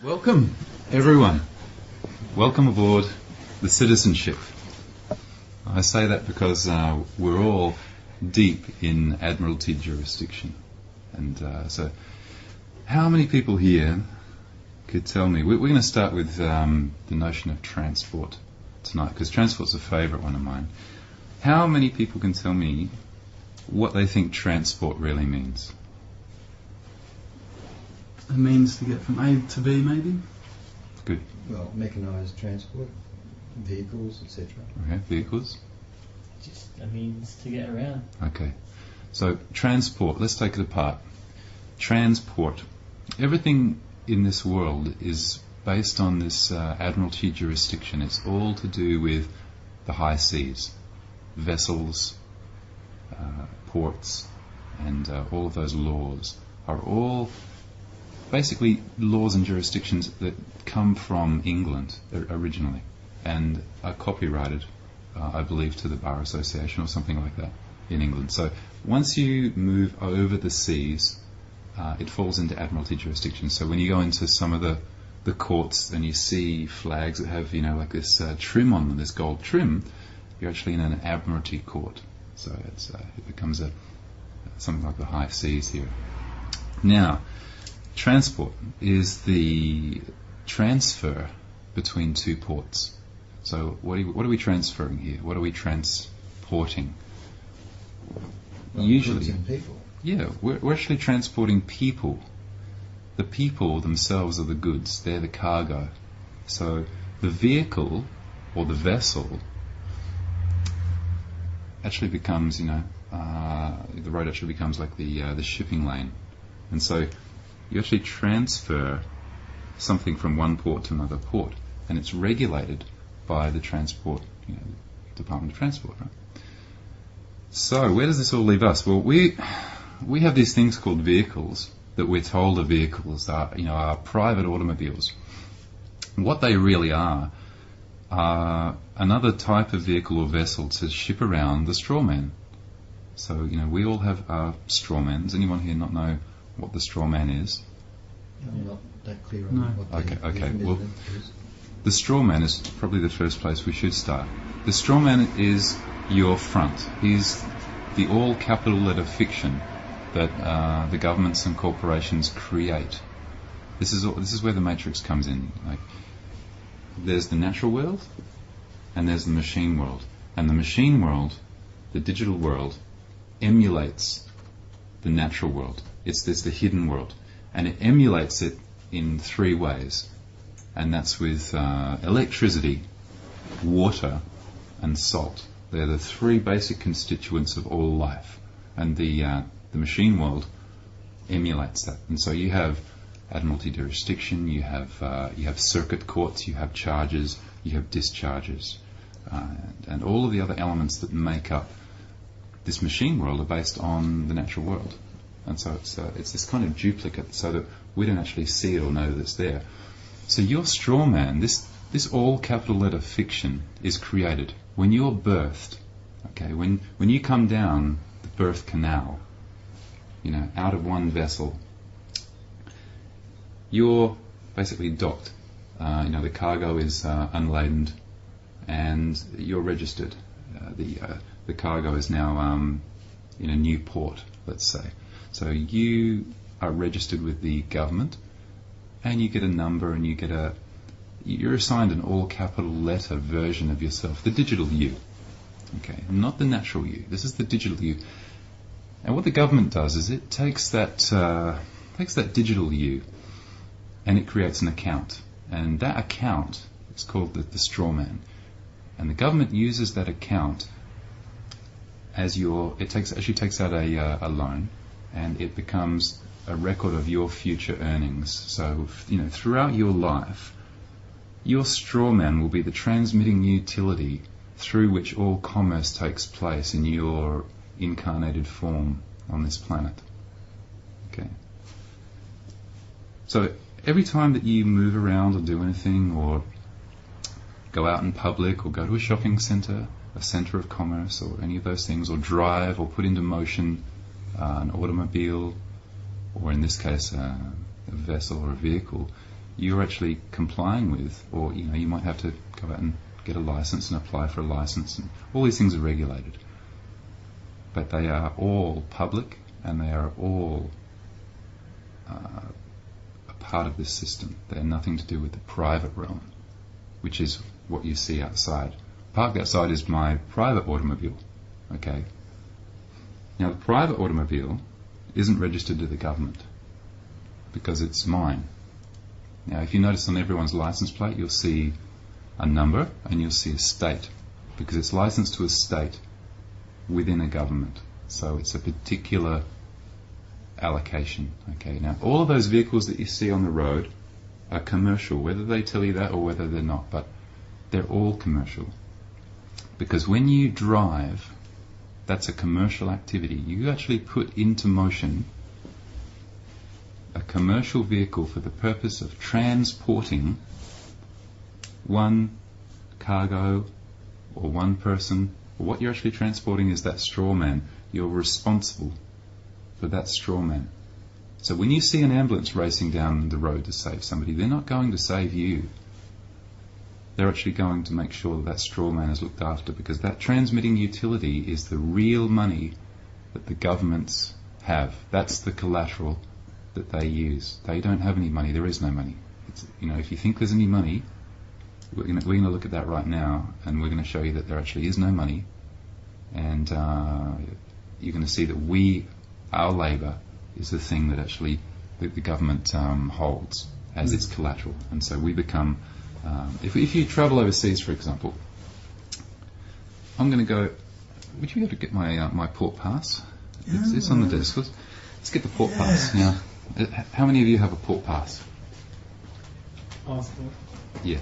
Welcome, everyone. Welcome aboard the citizenship. I say that because we're all deep in Admiralty jurisdiction. And so how many people here could tell me, we're going to start with the notion of transport tonight, because transport's a favourite one of mine. How many people can tell me what they think transport really means? A means to get from A to B, maybe? Good. Well, mechanised transport, vehicles, etc. Okay, vehicles. Just a means to get around. Okay. So transport, let's take it apart. Transport. Everything in this world is based on this Admiralty jurisdiction. It's all to do with the high seas, vessels, ports, and all of those laws are all basically laws and jurisdictions that come from England originally and are copyrighted, I believe, to the Bar Association or something like that in England. So once you move over the seas, it falls into Admiralty jurisdiction. So when you go into some of the courts and you see flags that have, like this trim on them, this gold trim, you're actually in an Admiralty court. So it becomes something like the high seas here. Now, transport is the transfer between two ports. So what are we transferring here? What are we transporting? Well, Usually, goods and people. yeah, we're actually transporting people. The people themselves are the goods. They're the cargo. So the vehicle or the vessel actually becomes, the road actually becomes like the shipping lane. And so you actually transfer something from one port to another port, and it's regulated by the transport, Department of Transport, right? So where does this all leave us? Well, we have these things called vehicles that we're told are vehicles, are private automobiles. What they really are another type of vehicle or vessel to ship around the Strawman. So, we all have Strawman. Does anyone here not know what the Strawman is? I'm not that clear on No. what the Okay. mechanism Well, is. the Strawman is probably the first place we should start. The Strawman is your front. He's the all capital letter fiction that the governments and corporations create. This is where the matrix comes in. Like, there's the natural world, and there's the machine world. And the machine world, the digital world, emulates the natural world. There's the hidden world, and it emulates it in three ways, and that's with electricity, water, and salt. They're the three basic constituents of all life, and the machine world emulates that. And so you have Admiralty jurisdiction, you have circuit courts, you have charges, you have discharges, and all of the other elements that make up this machine world are based on the natural world. And so it's this kind of duplicate, so that we don't actually see it or know that it's there. So your Strawman, this all capital letter fiction, is created when you're birthed. Okay, when you come down the birth canal, out of one vessel, you're basically docked. The cargo is unladen, and you're registered. The cargo is now in a new port, let's say. So you are registered with the government, and you get a number, and you're assigned an all capital letter version of yourself, the digital you. Okay, not the natural you. This is the digital you. And what the government does is it takes that digital you, and it creates an account. And that account is called the Strawman. And the government uses that account as it takes out a loan, and it becomes a record of your future earnings. So, throughout your life, your Strawman will be the transmitting utility through which all commerce takes place in your incarnated form on this planet. Okay. So every time that you move around or do anything, or go out in public, or go to a shopping centre, a centre of commerce, or any of those things, or drive or put into motion an automobile, or in this case a vessel or a vehicle, you're actually complying with, or you might have to go out and get a license and apply for a license, and all these things are regulated. But they are all public, and they are all a part of this system. They are nothing to do with the private realm, which is what you see outside. Parked outside is my private automobile. Okay. Now, the private automobile isn't registered to the government because it's mine. Now, if you notice on everyone's license plate, you'll see a number and you'll see a state, because it's licensed to a state within a government. So it's a particular allocation. Okay. Now, all of those vehicles that you see on the road are commercial, whether they tell you that or whether they're not, but they're all commercial. Because when you drive, that's a commercial activity. You actually put into motion a commercial vehicle for the purpose of transporting one cargo or one person. Or what you're actually transporting is that strawman. You're responsible for that strawman. So when you see an ambulance racing down the road to save somebody, they're not going to save you. They're actually going to make sure that that strawman is looked after, because that transmitting utility is the real money that the governments have. That's the collateral that they use. They don't have any money. There is no money. If you think there's any money, we're going to look at that right now, and we're going to show you that there actually is no money, and you're going to see that our labour is the thing that actually the government holds as its collateral. And so we become, if you travel overseas, for example, I'm going to go, would you be able to get my port pass? It's on the desk. Let's get the port pass. Now, how many of you have a port pass? Passport. Yeah.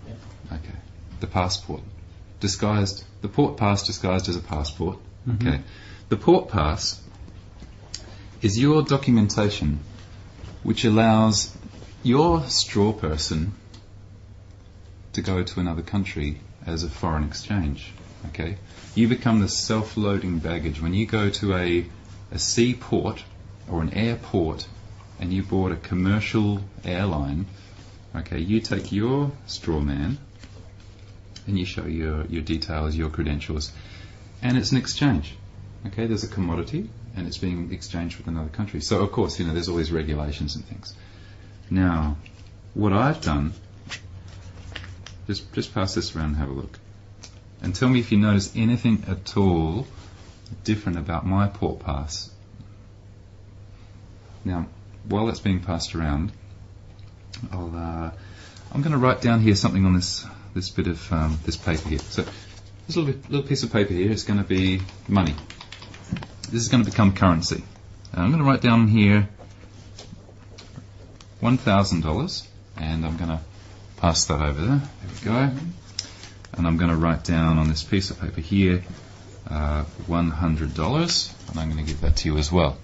Yeah. Okay. The passport. The port pass disguised as a passport. Mm-hmm. Okay. The port pass is your documentation which allows your straw person to go to another country as a foreign exchange. Okay? You become the self-loading baggage. When you go to a seaport or an airport and you board a commercial airline, okay, you take your straw man and you show your details, your credentials, and it's an exchange. Okay, there's a commodity and it's being exchanged with another country. So of course, there's always regulations and things. Now, what I've done, just pass this around and have a look. And tell me if you notice anything at all different about my port pass. Now, while that's being passed around, I'm going to write down here something on this bit of this paper here. So this little piece of paper here is going to be money. This is going to become currency. I'm going to write down here $1,000, and I'm going to pass that over there. There we go. And I'm going to write down on this piece of paper here $100, and I'm going to give that to you as well.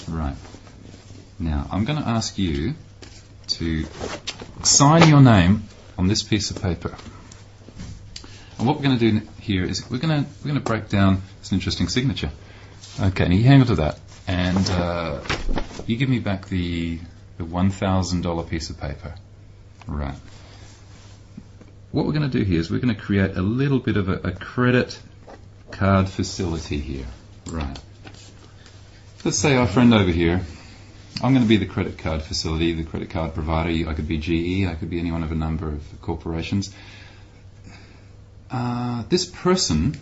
Right. Now, I'm going to ask you to sign your name on this piece of paper. And what we're going to do here is we're going to break down this interesting signature. Okay, now you hang on to that, and you give me back the $1,000 piece of paper. Right. What we're going to do here is we're going to create a little bit of a credit card facility here. Right. Let's say our friend over here, I'm going to be the credit card facility, the credit card provider. I could be GE, I could be any one of a number of corporations. This person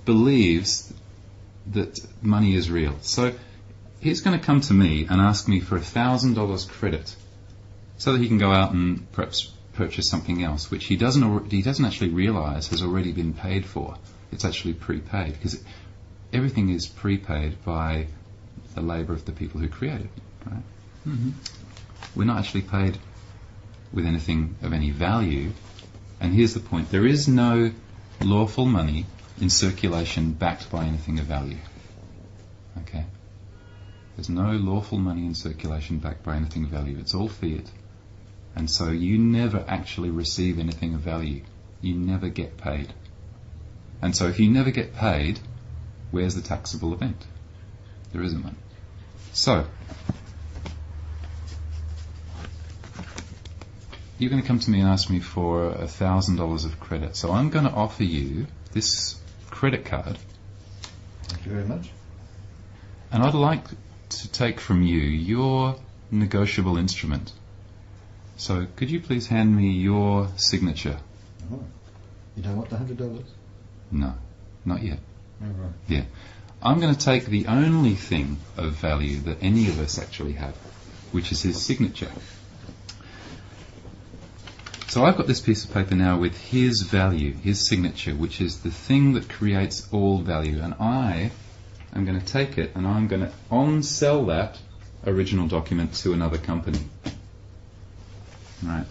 believes that money is real. So he's going to come to me and ask me for $1,000 credit so that he can go out and perhaps purchase something else, which he doesn't actually realise has already been paid for. It's actually prepaid, because everything is prepaid by the labour of the people who create it. Right? Mm-hmm. We're not actually paid with anything of any value. And here's the point: there is no lawful money in circulation backed by anything of value. Okay? There's no lawful money in circulation backed by anything of value. It's all fiat. And so you never actually receive anything of value. You never get paid. And so if you never get paid, where's the taxable event? There isn't one. So, you're going to come to me and ask me for $1,000 of credit. So I'm going to offer you this credit card, Thank you very much. and I'd like to take from you your negotiable instrument. So could you please hand me your signature? Oh, you don't want the $100? No, not yet. Oh, right. Yeah. I'm going to take the only thing of value that any of us actually have, which is his signature. So I've got this piece of paper now with his value, his signature, which is the thing that creates all value. And I am going to take it and I'm going to on-sell that original document to another company. Right.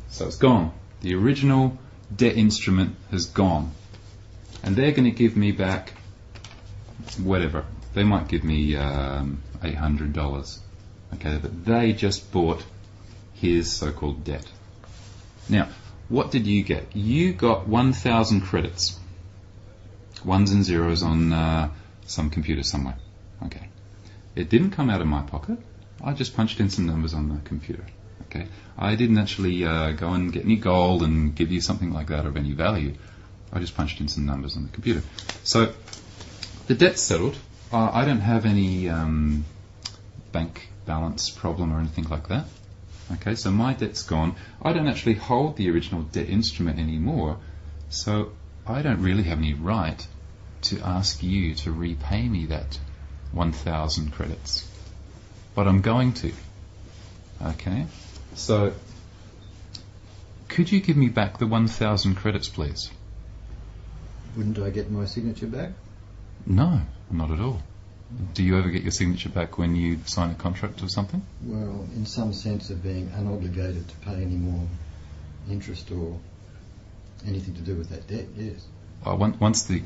So it's gone. The original debt instrument has gone. And they're going to give me back whatever. They might give me $800. Okay, but they just bought his so-called debt. Now, what did you get? You got 1,000 credits. Ones and zeros on some computer somewhere. Okay. It didn't come out of my pocket. I just punched in some numbers on the computer. Okay. I didn't actually go and get any gold and give you something like that of any value. I just punched in some numbers on the computer. So the debt's settled. I don't have any bank balance problem or anything like that. Okay, so my debt's gone. I don't actually hold the original debt instrument anymore, so I don't really have any right to ask you to repay me that 1,000 credits. But I'm going to. Okay, so could you give me back the 1,000 credits, please? Wouldn't I get my signature back? No, not at all. Do you ever get your signature back when you sign a contract or something? Well, in some sense of being unobligated to pay any more interest or anything to do with that debt, yes. Once the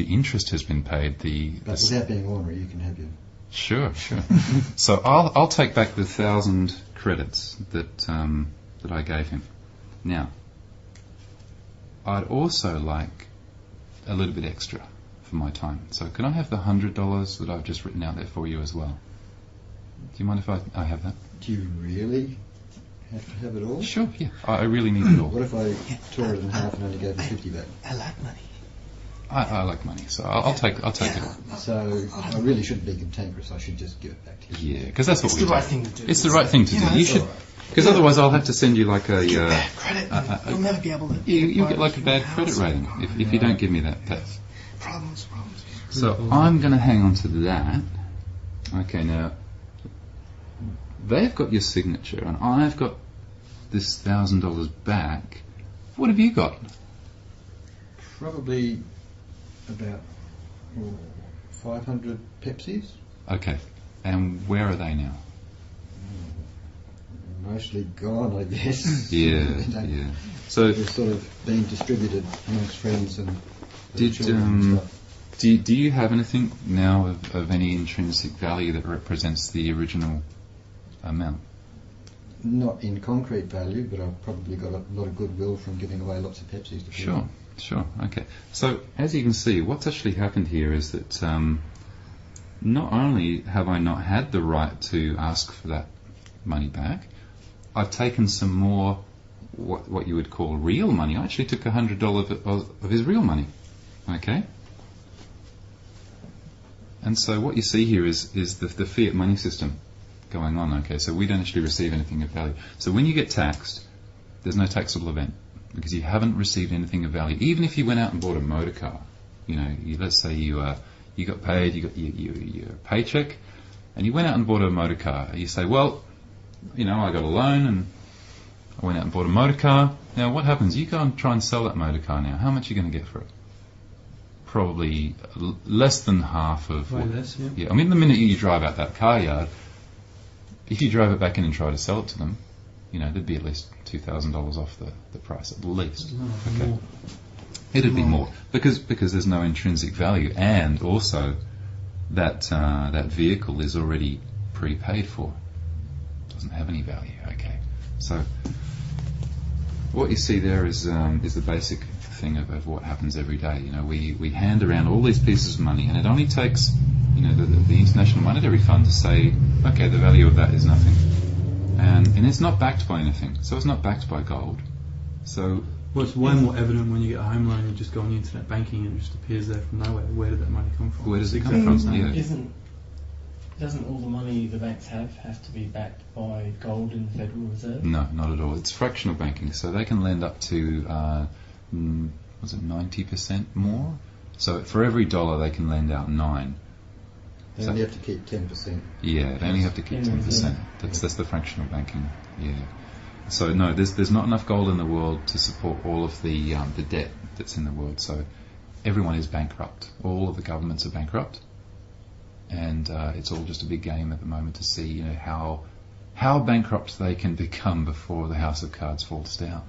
interest has been paid, But without being ornery, you can have your... Sure. So I'll take back the 1,000 credits that I gave him. Now, I'd also like a little bit extra for my time. So can I have the $100 that I've just written out there for you as well? Do you mind if I have that? Do you really have to have it all? Sure, yeah. I really need it all. What if I tore it in half and only gave you 50 back? I like money. I like money, so I'll take it. So I really shouldn't be cantankerous. I should just give it back to you. Yeah, because that's what It's we the do. right thing to do. It's the right thing to do. You should, because otherwise I'll have to send you like a. Bad credit. You'll never be able to. You'll get like a bad credit rating if you don't give me that. Problems. So I'm going to hang on to that. Okay, now they've got your signature, and I've got this $1,000 back. What have you got? Probably about 500 Pepsis. Okay, and where are they now? Mostly gone, I guess. Yeah. So They're sort of being distributed amongst friends and Did, children and stuff. do you have anything now of any intrinsic value that represents the original amount? Not in concrete value, but I've probably got a lot of goodwill from giving away lots of Pepsis to people. Sure. Okay. So as you can see, what's actually happened here is that not only have I not had the right to ask for that money back, I've taken some more what you would call real money. I actually took $100 of his real money. Okay. And so what you see here is the fiat money system going on. Okay. So we don't actually receive anything of value. So when you get taxed, there's no taxable event because you haven't received anything of value. Even if you went out and bought a motor car, let's say you got paid, you got your paycheck, and you went out and bought a motor car. You say, well, I got a loan and I went out and bought a motor car. Now what happens? You go and try and sell that motor car now. How much are you going to get for it? Probably less than half of Way less, yeah. Yeah, I mean, the minute you drive out that car yard, if you drove it back in and tried to sell it to them, there'd be at least $2,000 off the price, at least. Okay. More. It'd be more because there's no intrinsic value, and also that vehicle is already prepaid for. It doesn't have any value. Okay, so what you see there is the basic thing of what happens every day. We hand around all these pieces of money, and it only takes the International Monetary Fund to say, okay, the value of that is nothing. And it's not backed by anything. So it's not backed by gold. So Well, it's way more evident when you get a home loan and just go on the internet banking and it just appears there from nowhere. Where did that money come from? where does it It's come exactly from? the same. Yeah. Doesn't all the money the banks have to be backed by gold in the Federal Reserve? No, not at all. It's fractional banking, so they can lend up to, was it 90% more? So for every dollar they can lend out 9. They So- only have to keep 10%. Yeah, they only have to keep 10%. That's the fractional banking. Yeah. So no, there's not enough gold in the world to support all of the debt that's in the world. So everyone is bankrupt. All of the governments are bankrupt, and it's all just a big game at the moment to see how bankrupt they can become before the house of cards falls down.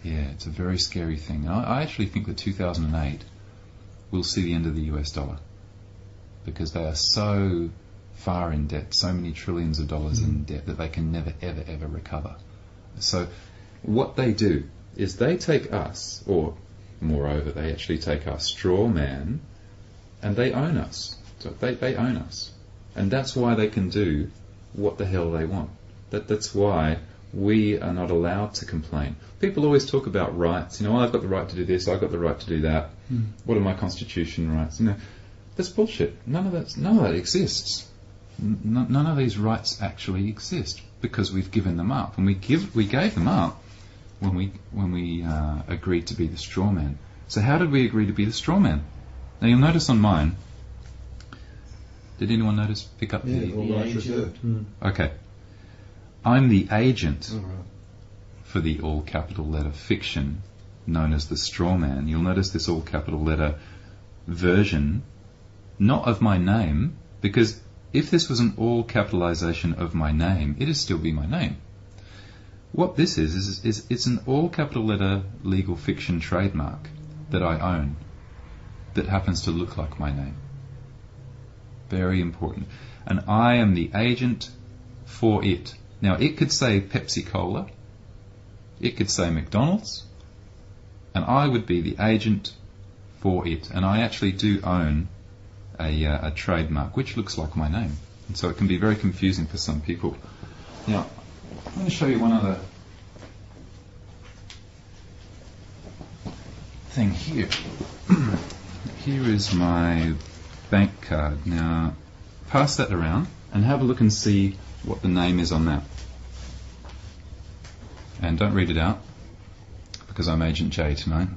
Yeah, it's a very scary thing. And I actually think that 2008 will see the end of the US dollar, because they are so far in debt, so many trillions of dollars in debt, that they can never, ever, ever recover. So what they do is they take us, or moreover, they actually take our Strawman, and they own us. So they own us. And that's why they can do what the hell they want. That's why we are not allowed to complain. People always talk about rights. I've got the right to do this, I've got the right to do that. What are my constitutional rights? That's bullshit. None of that exists. None of these rights actually exist, because we've given them up, and we gave them up when we agreed to be the Strawman. So how did we agree to be the Strawman? Now you'll notice on mine. Did anyone pick up Yeah, all rights reserved. Okay. I'm the agent All right. for the all capital letter fiction known as the Strawman. You'll notice this all capital letter version, not of my name, because if this was an all capitalization of my name, it'd still be my name. What this is it's an all capital letter legal fiction trademark that I own that happens to look like my name. Very important. And I am the agent for it. Now, it could say Pepsi Cola, it could say McDonald's, and I would be the agent for it. And I actually do own a trademark which looks like my name. And so it can be very confusing for some people. Now, I'm going to show you one other thing here. Here is my bank card. Now, pass that around and have a look and see what the name is on that. And don't read it out, because I'm Agent J tonight.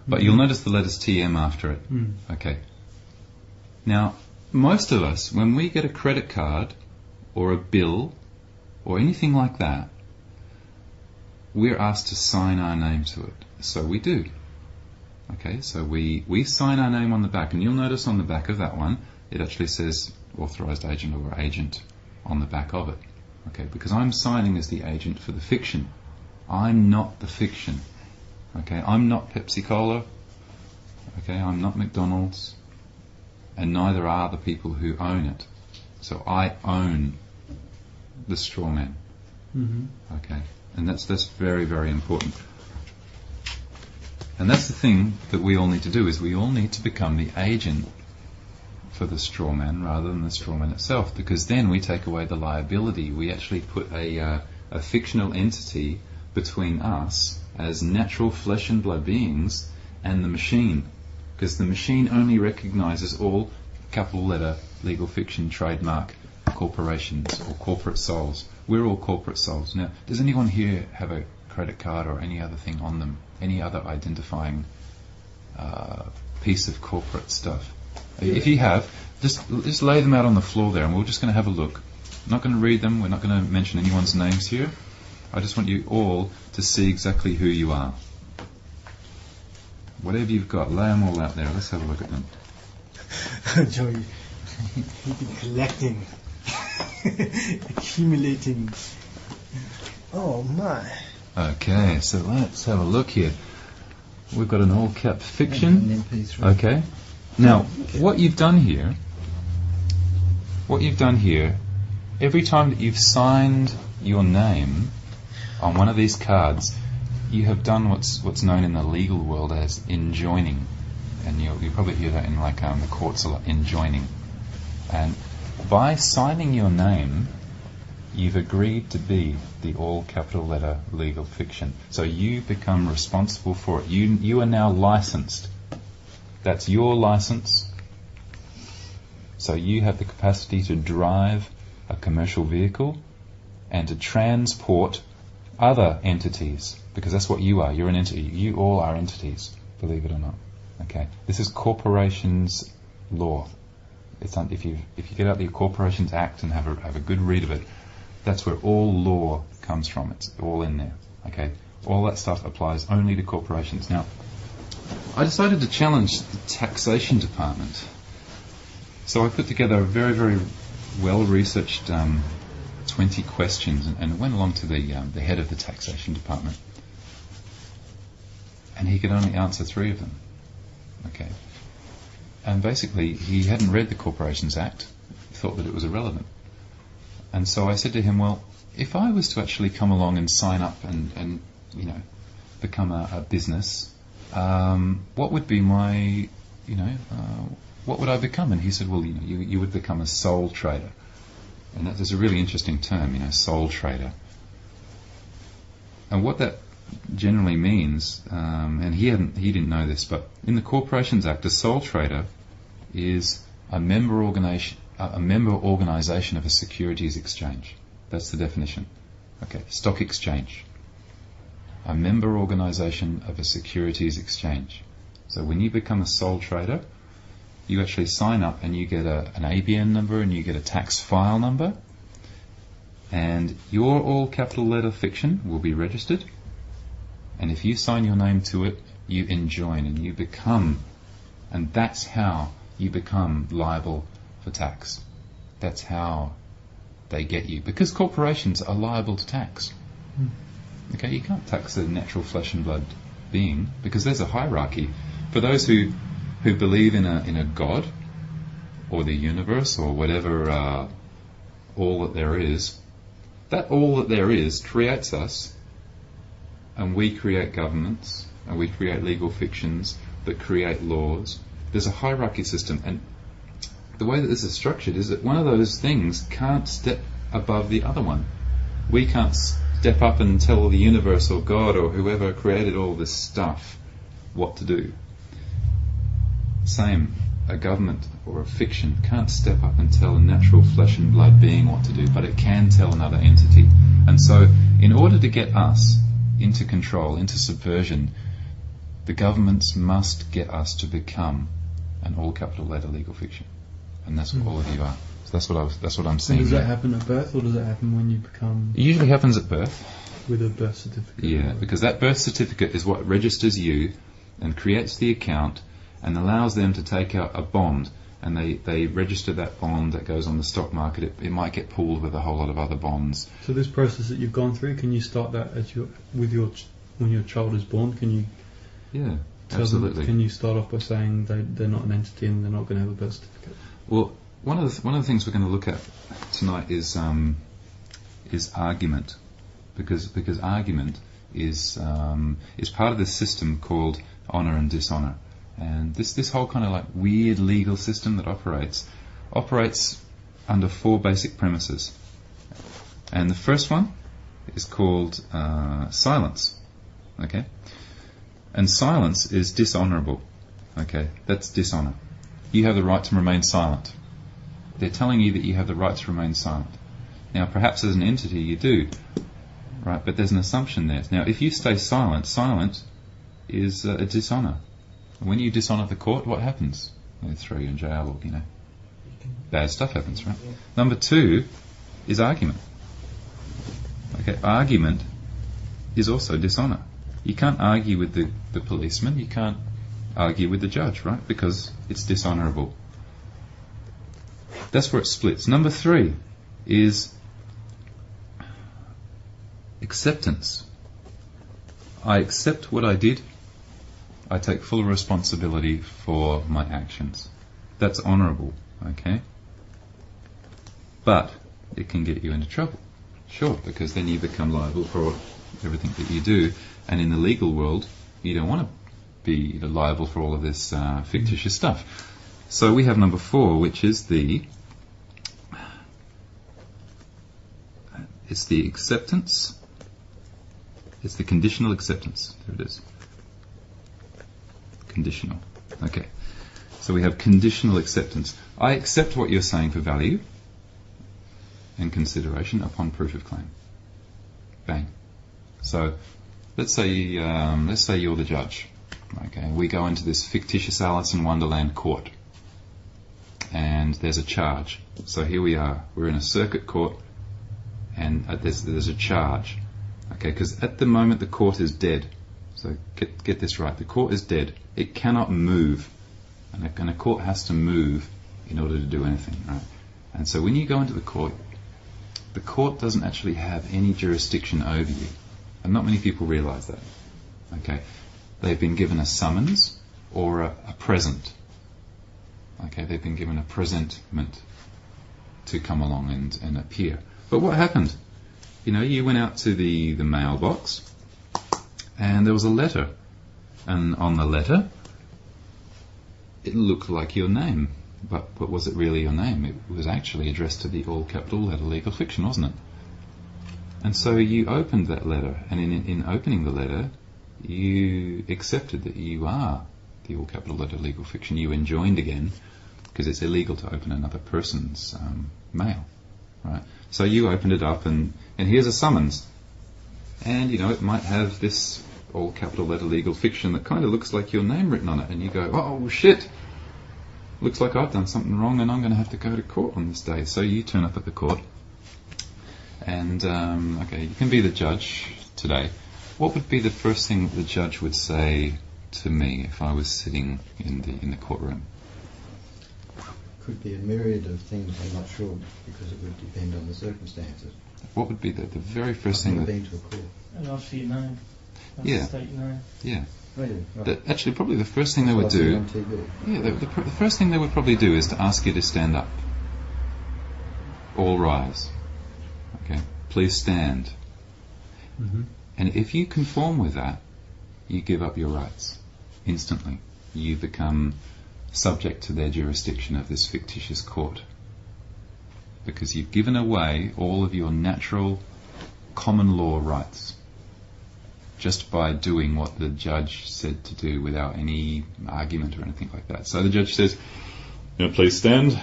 But you'll notice the letters TM after it. Okay. Now, most of us, when we get a credit card or a bill or anything like that, we're asked to sign our name to it. So we do. Okay, so we sign our name on the back, and you'll notice on the back of that one, it actually says authorized agent or agent on the back of it. Okay, because I'm signing as the agent for the fiction. I'm not the fiction. Okay, I'm not Pepsi Cola. Okay, I'm not McDonald's. And neither are the people who own it. So I own the Strawman. Okay, and that's very, very important. And that's the thing that we all need to do, is we all need to become the agent for the Strawman rather than the Strawman itself, because then we take away the liability. We actually put a fictional entity between us as natural flesh and blood beings and the machine, because the machine only recognizes all capital letter legal fiction trademark corporations or corporate souls. We're all corporate souls. Now, does anyone here have a credit card or any other thing on them, any other identifying piece of corporate stuff? If you have, just lay them out on the floor there, and we're just going to have a look. I'm not going to read them. We're not going to mention anyone's names here. I just want you all to see exactly who you are. Whatever you've got, lay them all out there. Let's have a look at them. Joey, you've been collecting, accumulating. Oh my. Okay, so let's have a look here. We've got an all-cap fiction. An MP3. Okay. Now, what you've done here, every time that you've signed your name on one of these cards, you have done what's known in the legal world as enjoining. And you'll probably hear that in the courts a lot, enjoining. And by signing your name, you've agreed to be the all capital letter legal fiction. So you become responsible for it. You are now licensed. That's your license. So you have the capacity to drive a commercial vehicle and to transport other entities, because that's what you are. You're an entity. You all are entities, believe it or not. Okay. This is corporations law. If you get out the Corporations Act and have a good read of it, that's where all law comes from. It's all in there. Okay. All that stuff applies only to corporations. Now, I decided to challenge the taxation department. So I put together a very, very well-researched 20 questions and went along to the head of the taxation department. And he could only answer 3 of them. Okay. And basically, he hadn't read the Corporations Act, thought that it was irrelevant. And so I said to him, well, if I was to actually come along and sign up and become a business, what would be my, what would I become? And he said, well, you would become a sole trader. And that is a really interesting term, sole trader. And what that generally means, and he didn't know this, but in the Corporations Act, a sole trader is a member organisation of a securities exchange. That's the definition. Okay, stock exchange. A member organisation of a securities exchange. So when you become a sole trader, you actually sign up and you get an ABN number and you get a tax file number, and your all capital letter fiction will be registered, and if you sign your name to it, you enjoin and you become, and that's how you become liable for tax. That's how they get you, because corporations are liable to tax. Okay, you can't tax a natural flesh and blood being, because there's a hierarchy. For those who believe in a God or the universe or whatever all that there is, that all that there is creates us, and we create governments and we create legal fictions that create laws. There's a hierarchy system, and the way that this is structured is that one of those things can't step above the other one. We can't step up and tell the universe or God or whoever created all this stuff what to do. Same, a government or a fiction can't step up and tell a natural flesh and blood being what to do, but it can tell another entity. And so, in order to get us into control, into subversion, the governments must get us to become an all capital letter legal fiction. And that's what all of you are. So that's what I'm saying. Does that happen at birth, or does that happen when you become... It usually happens at birth. With a birth certificate? Yeah, because that birth certificate is what registers you and creates the account and allows them to take out a bond, and they register that bond that goes on the stock market. It might get pooled with a whole lot of other bonds. So this process that you've gone through, can you start that when your child is born? Can you? Yeah, absolutely. Can you start off by saying they're not an entity and they're not going to have a birth certificate? Well, one of the things we're going to look at tonight is argument, because argument is part of this system called honour and dishonour. And this whole kind of like weird legal system that operates under 4 basic premises. And the first one is called silence. Okay? And silence is dishonourable. Okay? That's dishonour. You have the right to remain silent. They're telling you that you have the right to remain silent. Now, perhaps as an entity you do, right? But there's an assumption there. Now, if you stay silent is a dishonour. When you dishonour the court, what happens? They throw you in jail, or bad stuff happens, right? Number 2 is argument. Okay, argument is also dishonour. You can't argue with the policeman. You can't argue with the judge, right? Because it's dishonourable. That's where it splits. Number 3 is acceptance. I accept what I did. I take full responsibility for my actions. That's honourable, okay? But it can get you into trouble. Sure, because then you become liable for everything that you do. And in the legal world, you don't want to be liable for all of this fictitious stuff. So we have number 4, which is the It's the acceptance. It's the conditional acceptance. There it is. Conditional. Okay. So we have conditional acceptance. I accept what you're saying for value and consideration upon proof of claim. Bang. So let's say you're the judge. Okay. We go into this fictitious Alice in Wonderland court, and there's a charge. So here we are. We're in a circuit court, and there's a charge. Okay, because at the moment the court is dead. So get this right. The court is dead. It cannot move, and a court has to move in order to do anything, right? And so when you go into the court doesn't actually have any jurisdiction over you, and not many people realise that. Okay, they've been given a summons or a present. Okay, they've been given a presentment to come along and appear. But what happened? You went out to the mailbox, and there was a letter, and on the letter it looked like your name, but was it really your name? It was actually addressed to the all capital letter legal fiction, wasn't it? And so you opened that letter, and in opening the letter you accepted that you are the all capital letter legal fiction. You enjoined again, because it's illegal to open another person's mail, right? So you opened it up, and here's a summons, and it might have this all capital letter legal fiction that kind of looks like your name written on it, and you go, oh shit, looks like I've done something wrong and I'm going to have to go to court on this day. So you turn up at the court, and okay, you can be the judge today. What would be the first thing the judge would say to me if I was sitting in the courtroom? Could be a myriad of things, I'm not sure, because it would depend on the circumstances. What would be the very first thing? I've never been to a court. And ask for your name. Yeah. State your name. Yeah. Oh, yeah, right. Actually, probably the first thing they would I've seen do. on TV. Yeah, the first thing they would probably do is to ask you to stand up. All rise. Okay. Please stand. Mm-hmm. And if you conform with that, you give up your rights instantly. You become subject to their jurisdiction of this fictitious court, because you've given away all of your natural common law rights just by doing what the judge said to do without any argument or anything like that. So the judge says, please stand,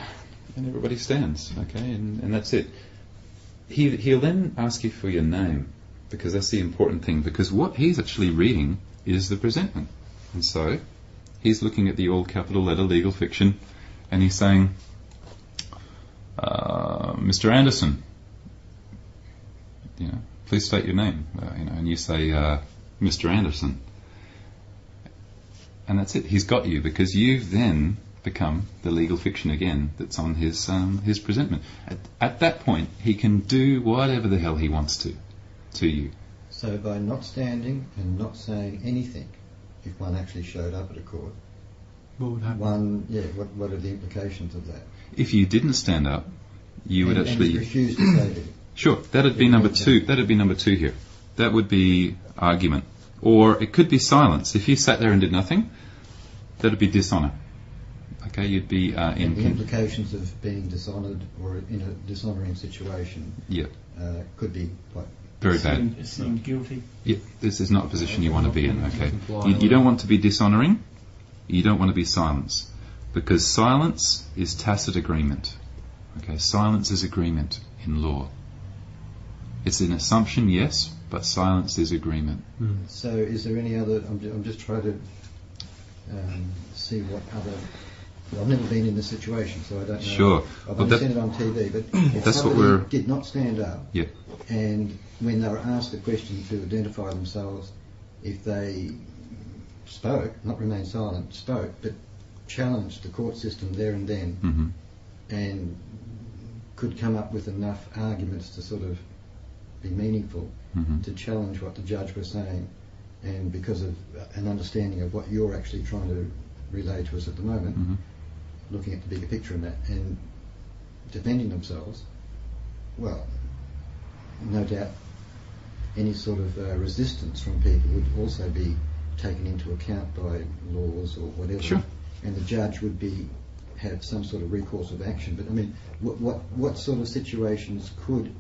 and everybody stands, okay, and that's it. He'll then ask you for your name, because that's the important thing, because what he's actually reading is the presentment. And so he's looking at the all capital letter legal fiction, and he's saying, Mr. Anderson, please state your name, and you say, Mr. Anderson. And that's it. He's got you, because you've then become the legal fiction again that's on his presentment. At that point, he can do whatever the hell he wants to you. So by not standing and not saying anything, if one actually showed up at a court, What would happen? what are the implications of that? If you didn't stand up, you would actually and refuse to say anything. Sure, that'd be number two. That'd be number two here. That would be argument, or it could be silence. If you sat there and did nothing, that'd be dishonour. Okay, you'd be And the implications of being dishonoured or in a dishonouring situation could be quite very bad. It seemed guilty. Yeah, this is not a position you want to be in. Okay, you don't want to be dishonouring. You don't want to be silence, because silence is tacit agreement. Okay, silence is agreement in law. It's an assumption, yes, but silence is agreement. Mm. So is there any other... I'm just trying to see what other... I've never been in this situation, so I don't know. Sure. I've only seen it on TV, but if that's what somebody did not stand up, Yeah. and when they were asked the question to identify themselves, if they spoke, not remain silent, spoke, but challenged the court system there and then, Mm-hmm. and could come up with enough arguments to sort of be meaningful, Mm-hmm. to challenge what the judge was saying, and because of an understanding of what you're actually trying to relay to us at the moment, Mm-hmm. looking at the bigger picture in that, and defending themselves, well, no doubt any sort of resistance from people would also be taken into account by laws or whatever. Sure. And the judge would have some sort of recourse of action. But I mean, what sort of situations could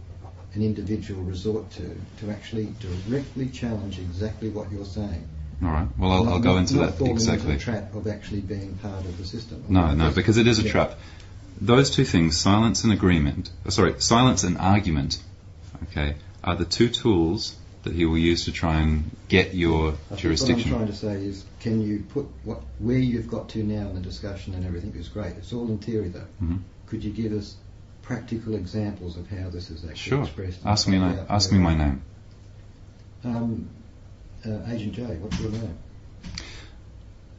an individual resort to actually directly challenge exactly what you're saying. All right. Well, I'll go into not that falling exactly. into the trap of actually being part of the system. No, because it is a Yeah. trap. Those two things, silence and silence and argument, okay, are the two tools that he will use to try and get your I think jurisdiction. what I'm trying to say is, can you put where you've got to now in the discussion and everything is great. It's all in theory though. Mhm. Could you give us practical examples of how this is actually Sure. expressed? Ask me my name. Agent J, what's your name?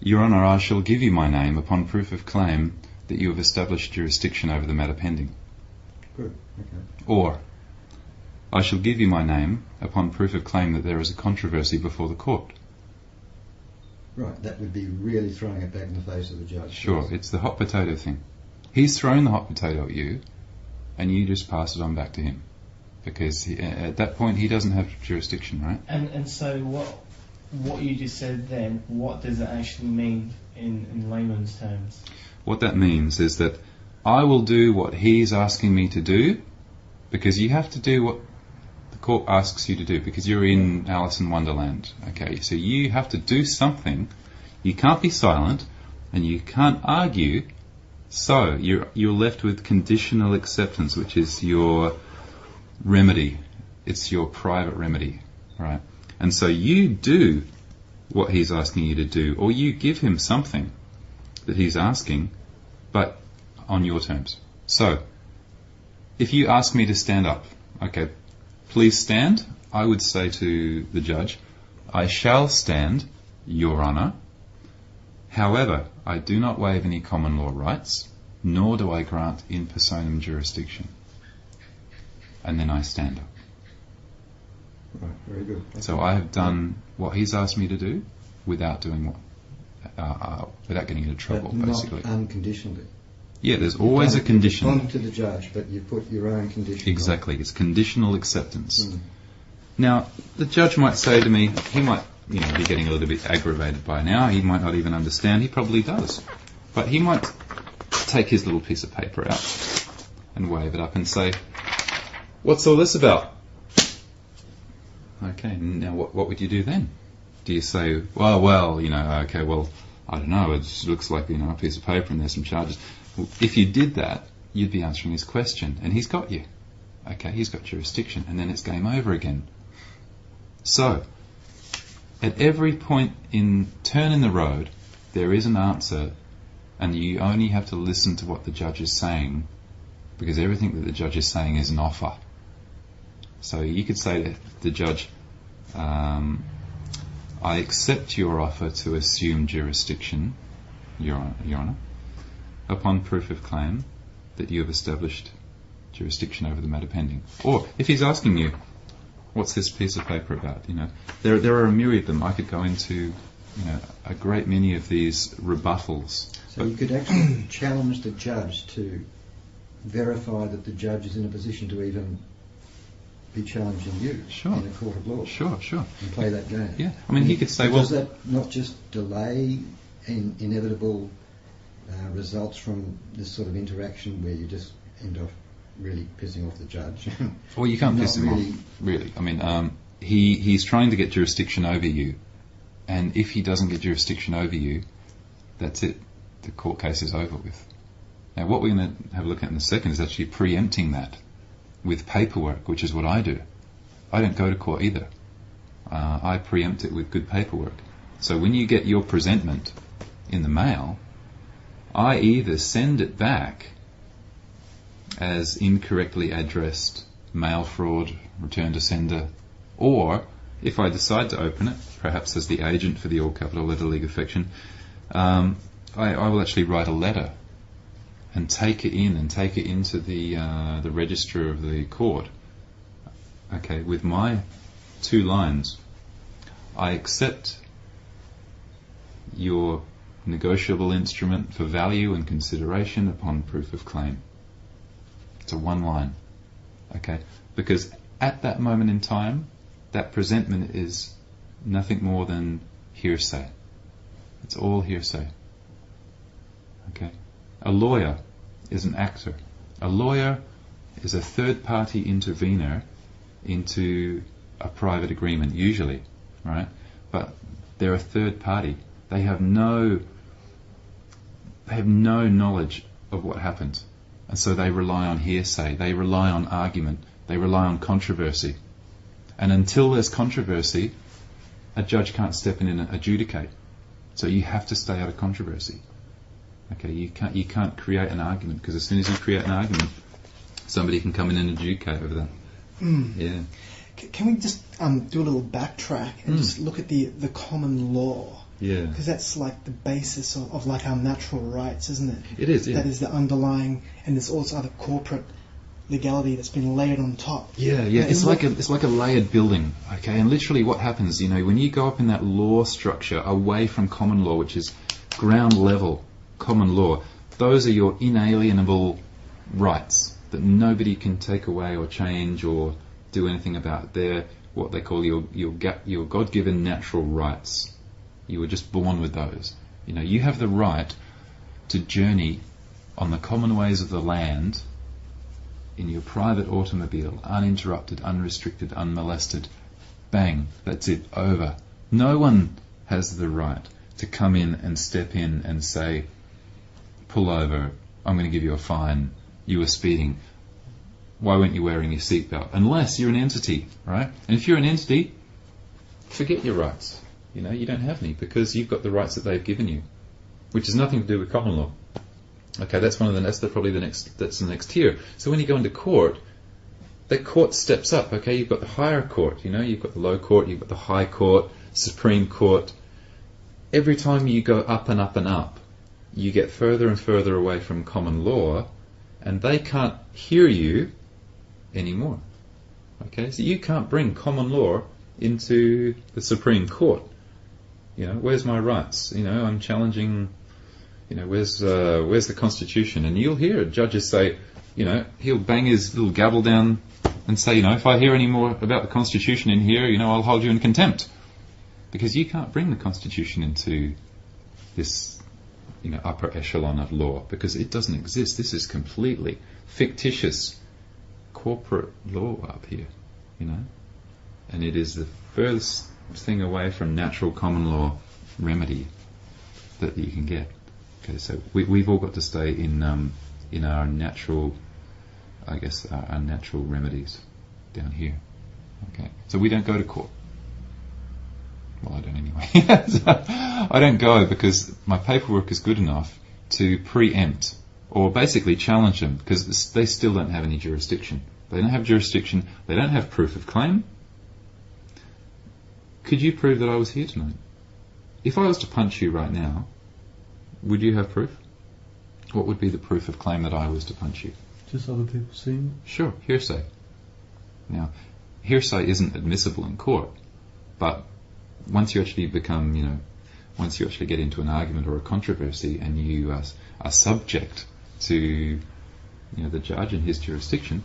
Your Honour, I shall give you my name upon proof of claim that you have established jurisdiction over the matter pending. Good. Okay. Or, I shall give you my name upon proof of claim that there is a controversy before the court. Right. That would be really throwing it back in the face of the judge. Sure, Yes. it's the hot potato thing. He's thrown the hot potato at you, and you just pass it on back to him. Because at that point he doesn't have jurisdiction, right? And so what you just said then, what does it actually mean in layman's terms? What that means is that I will do what he's asking me to do, because you have to do what the court asks you to do, because you're in Alice in Wonderland. Okay, so you have to do something. You can't be silent, and you can't argue. So you're left with conditional acceptance, which is your remedy. It's your private remedy, right? And so you do what he's asking you to do, or you give him something that he's asking, but on your terms. So, if you ask me to stand up, okay, please stand, I would say to the judge, I shall stand, Your Honour. However, I do not waive any common law rights, nor do I grant in personam jurisdiction. And then I stand up. Right. Very good. So I have done what he's asked me to do without doing without getting into trouble, but basically. not unconditionally. Yeah, there's always a condition. You've responded to the judge, but you put your own conditions. Exactly, it's conditional acceptance. Mm. Now, the judge might say to me, he might, be getting a little bit aggravated by now. He might not even understand. He probably does, but he might take his little piece of paper out and wave it up and say, "What's all this about?" Okay, now what would you do then? Do you say, okay, well, I don't know, it just looks like, a piece of paper and there's some charges. Well, if you did that, you'd be answering his question, and he's got you. Okay, he's got jurisdiction, and then it's game over again. So, at every point turn in the road, there is an answer, and you only have to listen to what the judge is saying, because everything that the judge is saying is an offer. So you could say to the judge, I accept your offer to assume jurisdiction, Your Honour, upon proof of claim that you have established jurisdiction over the matter pending. Or, if he's asking you, what's this piece of paper about? There are a myriad of them. I could go into, a great many of these rebuttals. So you could actually challenge the judge to verify that the judge is in a position to even be challenging you Sure. in a court of law. Sure. And play that game. Yeah, I mean, he could say, Does that not just delay inevitable results from this sort of interaction where you just end up really pissing off the judge? well, you can't Not piss him really. off, really. I mean, he's trying to get jurisdiction over you, and if he doesn't get jurisdiction over you, that's it. The court case is over with. Now, what we're going to have a look at in a second is actually preempting that with paperwork, which is what I do. I don't go to court either. I preempt it with good paperwork. So when you get your presentment in the mail, I either send it back as incorrectly addressed mail fraud, return to sender, or if I decide to open it, perhaps as the agent for the all capital letter league affection, I will actually write a letter and take it into the register of the court. Okay, with my 2 lines. I accept your negotiable instrument for value and consideration upon proof of claim. It's a 1 line. Okay, because at that moment in time, that presentment is nothing more than hearsay. It's all hearsay. Okay. A lawyer is an actor. A lawyer is a third-party intervener into a private agreement, usually, right? But they're a third party. They have no knowledge of what happened. And so they rely on hearsay, they rely on argument, they rely on controversy. And until there's controversy, a judge can't step in and adjudicate. So you have to stay out of controversy. Okay, you can't create an argument, because as soon as you create an argument, somebody can come in and adjudicate over that. Yeah. Can we just do a little backtrack and just look at the common law? Yeah. Because that's like the basis of like our natural rights, isn't it? It is, yeah. That is the underlying, and there's also other corporate legality that's been layered on top. Yeah. It's like a layered building, okay? And literally what happens, when you go up in that law structure away from common law, which is ground level common law, those are your inalienable rights that nobody can take away or change or do anything about. They're what they call your God-given natural rights. You were just born with those. You have the right to journey on the common ways of the land in your private automobile, uninterrupted, unrestricted, unmolested. Bang, that's it, over. No one has the right to come in and step in and say, pull over, I'm going to give you a fine, you were speeding, why weren't you wearing your seatbelt? Unless you're an entity, right? And if you're an entity, forget your rights. You don't have any, because you've got the rights that they've given you, which has nothing to do with common law. Okay, that's the next tier. So when you go into court, the court steps up. Okay, you've got the higher court. You've got the low court, you've got the high court, Supreme Court. Every time you go up and up and up, you get further and further away from common law, and they can't hear you anymore. Okay, so you can't bring common law into the Supreme Court. Where's my rights? I'm challenging. Where's the Constitution? And you'll hear judges say, he'll bang his little gavel down and say, if I hear any more about the Constitution in here, I'll hold you in contempt, because you can't bring the Constitution into this, upper echelon of law, because it doesn't exist. This is completely fictitious corporate law up here, and it is the furthest thing away from natural common law remedy that you can get. Okay, so we've all got to stay in our natural, I guess, our natural remedies down here. Okay, so we don't go to court. Well, I don't anyway. I don't go because my paperwork is good enough to preempt or basically challenge them, because they still don't have any jurisdiction. They don't have jurisdiction. They don't have proof of claim. Could you prove that I was here tonight? If I was to punch you right now, would you have proof? What would be the proof of claim that I was to punch you? Just other people seeing it? Sure, hearsay. Now, hearsay isn't admissible in court, but once you actually become, once you actually get into an argument or a controversy and you are subject to, the judge and his jurisdiction,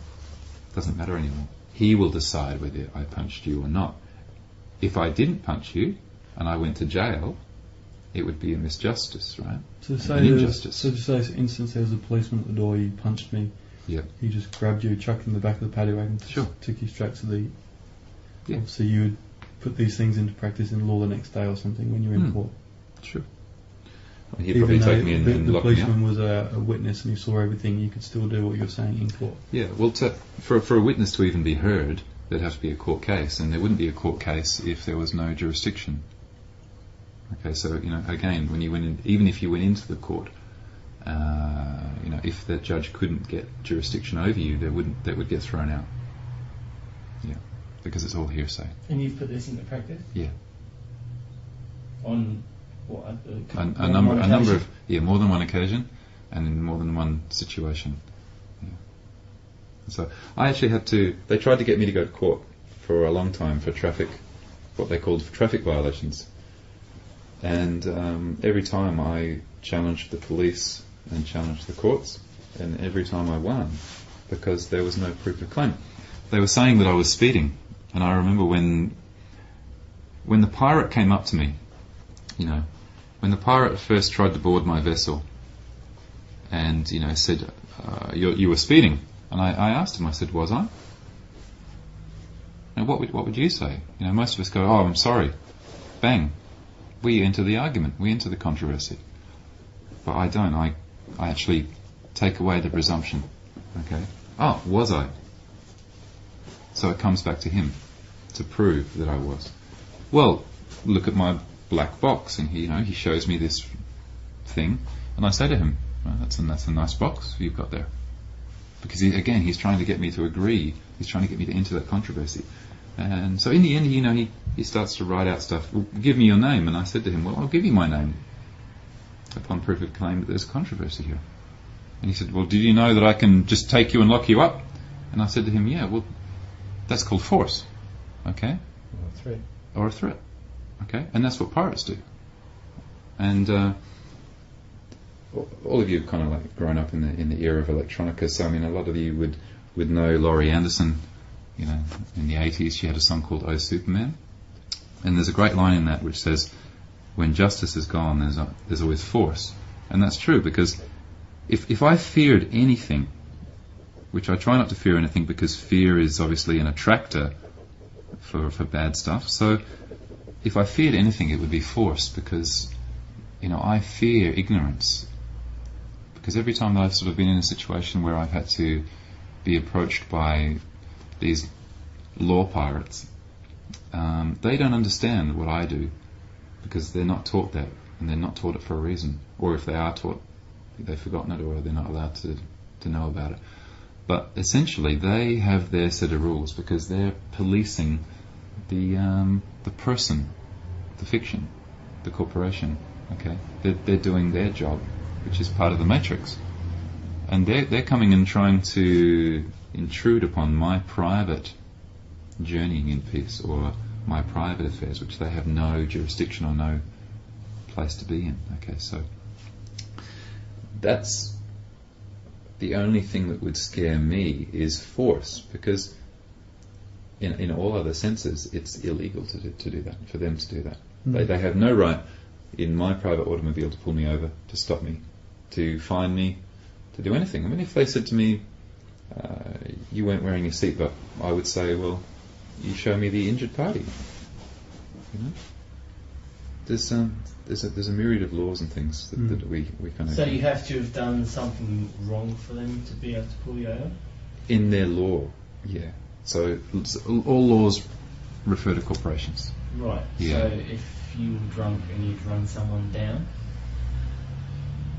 it doesn't matter anymore. He will decide whether I punched you or not. If I didn't punch you and I went to jail, it would be a misjustice, right? So an injustice. So just say, for instance, there was a policeman at the door, you punched me. Yeah. He just grabbed you, chucked you in the back of the paddy wagon, took you straight to the... Yeah. So you would put these things into practice in law the next day or something when you're in court. Sure. Well, he'd probably take me in and the lock me up. policeman was a witness and he saw everything, you could still do what you're saying in court. Yeah, well, for a witness to even be heard, there'd have to be a court case, and there wouldn't be a court case if there was no jurisdiction. Okay, so, again, when you went in, even if you went into the court, if the judge couldn't get jurisdiction over you, that would get thrown out. Yeah, because it's all hearsay. And you've put this into practice? Yeah. On what? A number of more than one occasion, and in more than one situation. Yeah. So I actually had to. They tried to get me to go to court for a long time for what they called traffic violations, and every time I challenged the police and challenged the courts, and every time I won, because there was no proof of claim. They were saying that I was speeding, and I remember when the pirate came up to me. When the pirate first tried to board my vessel and, said, you were speeding. And I asked him, I said, was I? Now, what would you say? You know, most of us go, "Oh, I'm sorry." Bang, we enter the argument, we enter the controversy. But I don't. I actually take away the presumption. Okay. Oh, was I? So it comes back to him to prove that I was. Well, look at my black box, and he shows me this thing, and I say to him, well, that's a nice box you've got there, because he's trying to get me to agree. He's trying to get me to enter that controversy, and so in the end, he starts to write out stuff. Well, give me your name, and I said to him, well, I'll give you my name upon proof of claim that there's controversy here. And he said, well, did you know that I can just take you and lock you up? And I said to him, yeah, well, that's called force, okay? Or a threat, okay? And that's what pirates do. And all of you have kind of like grown up in the era of electronica, so I mean, a lot of you would know Laurie Anderson. You know, in the 80s, she had a song called "Oh Superman," and there's a great line in that which says, "When justice is gone, there's always force," and that's true, because if I feared anything, which I try not to fear anything because fear is obviously an attractor for bad stuff. So if I feared anything, it would be force, because I fear ignorance. Because every time that I've sort of been in a situation where I've had to be approached by these law pirates, they don't understand what I do, because they're not taught that, and they're not taught it for a reason. Or if they are taught, they've forgotten it, or they're not allowed to know about it. But essentially, they have their set of rules, because they're policing the person, the fiction, the corporation. Okay, they're doing their job, which is part of the matrix, and they're coming and trying to intrude upon my private journeying in peace, or my private affairs, which they have no jurisdiction or no place to be in. Okay, so that's the only thing that would scare me is force, because in all other senses it's illegal to do that, for them to do that. They have no right in my private automobile to pull me over, to stop me, to fine me, to do anything. I mean, if they said to me, you weren't wearing your seatbelt, I would say, well, you show me the injured party. There's a myriad of laws and things that we kind of... So you have to have done something wrong for them to be able to pull you over? In their law, yeah. So all laws refer to corporations. Right. Yeah. So if you were drunk and you'd run someone down?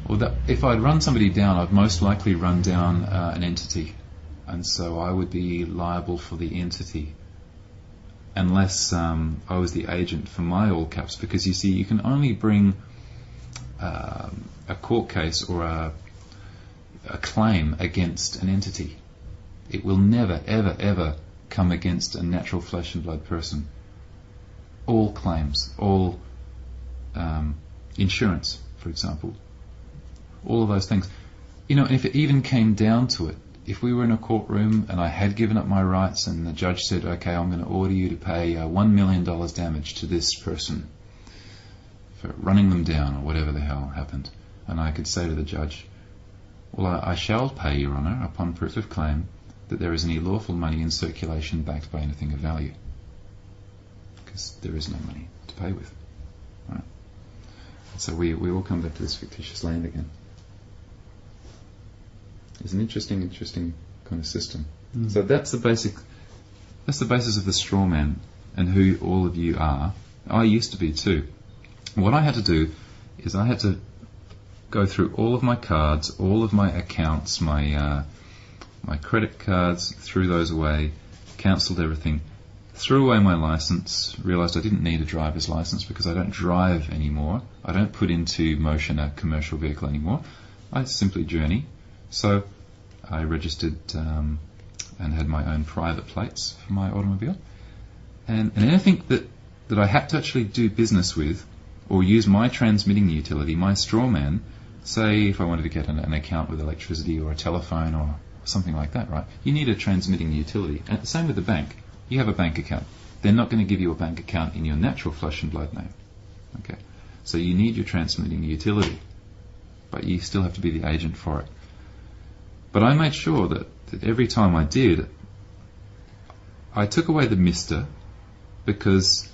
Well, if I'd run somebody down, I'd most likely run down an entity. And so I would be liable for the entity, unless I was the agent for my all caps, because you see, you can only bring a court case or a claim against an entity. It will never, ever, ever come against a natural flesh and blood person. All claims, all insurance, for example, all of those things. If it even came down to it, if we were in a courtroom and I had given up my rights and the judge said, okay, I'm going to order you to pay $1 million damage to this person for running them down or whatever the hell happened, and I could say to the judge, well, I shall pay, Your Honour, upon proof of claim that there is any lawful money in circulation backed by anything of value, because there is no money to pay with. Right? So we all come back to this fictitious land again. It's an interesting kind of system. So that's the basis of the Strawman, and who all of you are. I used to be too. What I had to do is I had to go through all of my cards, all of my accounts, my credit cards, threw those away, cancelled everything, threw away my license, realised I didn't need a driver's license because I don't drive anymore. I don't put into motion a commercial vehicle anymore. I simply journey. So I registered and had my own private plates for my automobile. And anything that I had to actually do business with or use my transmitting utility, my Strawman, say if I wanted to get an account with electricity or a telephone or something like that, right? You need a transmitting utility. And the same with the bank. You have a bank account. They're not going to give you a bank account in your natural flesh and blood name. Okay? So you need your transmitting utility. But you still have to be the agent for it. But I made sure that every time I did, I took away the Mr. because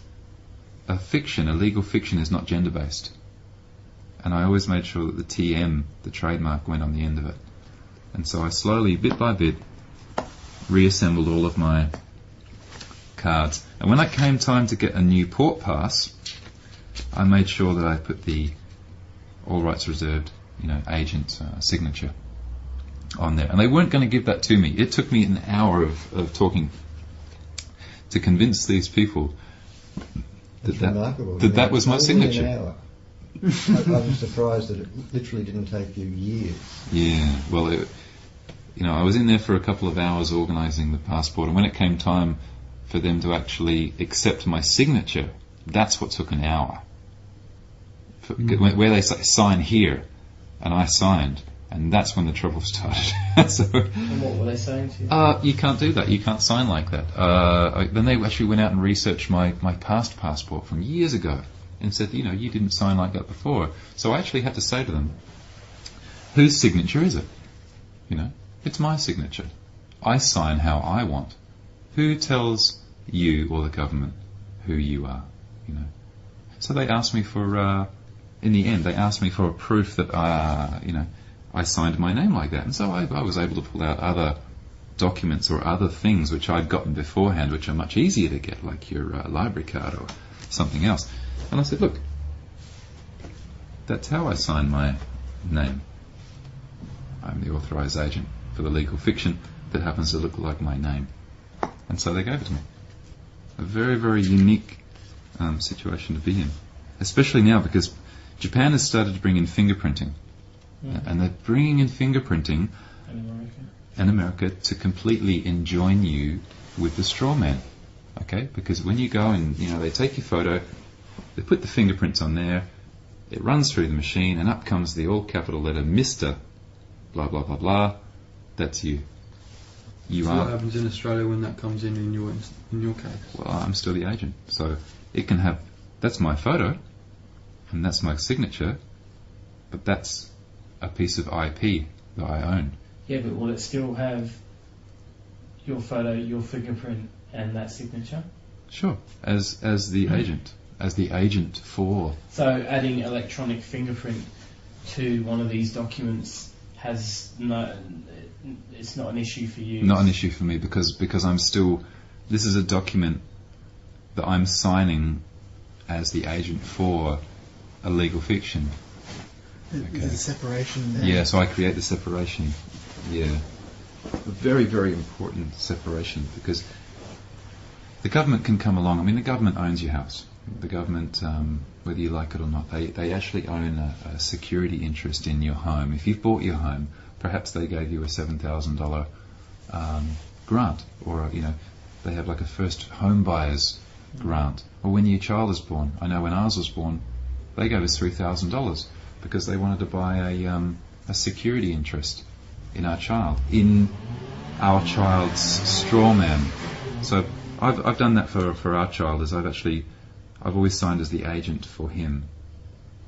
a legal fiction, is not gender-based. And I always made sure that the TM, the trademark, went on the end of it. And so I slowly, bit by bit, reassembled all of my cards. And when it came time to get a new port pass, I made sure that I put the all rights reserved, agent signature on there. And they weren't going to give that to me. It took me an hour of talking to convince these people that was my signature. An hour. I was surprised that it literally didn't take you years. Yeah, well, I was in there for a couple of hours organising the passport, and when it came time for them to actually accept my signature, that's what took an hour. Where they say, sign here, and I signed, and that's when the trouble started. And what were they saying to you? You can't do that. You can't sign like that. Then they actually went out and researched my past passport from years ago and said, you didn't sign like that before. So I actually had to say to them, whose signature is it? It's my signature. I sign how I want. Who tells you or the government who you are? So they asked me for, in the end, they asked me for a proof that, I signed my name like that. And so I was able to pull out other documents or other things which I'd gotten beforehand, which are much easier to get, like your library card or something else. And I said, look, that's how I sign my name. I'm the authorised agent for the legal fiction that happens to look like my name. And so they gave it to me. A very, very unique situation to be in. Especially now because Japan has started to bring in fingerprinting. And they're bringing in fingerprinting and America to completely enjoin you with the Strawman. Okay? Because when you go and, they take your photo, they put the fingerprints on there, it runs through the machine, and up comes the all capital letter Mr. blah, blah, blah, blah. That's you. So what happens in Australia when that comes in your case? Well, I'm still the agent. So it can have, that's my photo, and that's my signature, but that's a piece of IP that I own. Yeah, but will it still have your photo, your fingerprint, and that signature? Sure, as the agent for. So adding electronic fingerprint to one of these documents it's not an issue for you. Not an issue for me because I'm still. This is a document that I'm signing as the agent for a legal fiction. Okay. There's a separation there. Yeah, so I create the separation. Yeah. A very, very important separation because the government can come along. I mean, the government owns your house. The government, whether you like it or not, they actually own a security interest in your home. If you've bought your home, perhaps they gave you a $7,000 grant, or they have like a first home buyer's grant. Or when your child is born, I know when ours was born, they gave us $3,000 because they wanted to buy a security interest in our child, in our child's Strawman. So I've done that for our child. As I've always signed as the agent for him.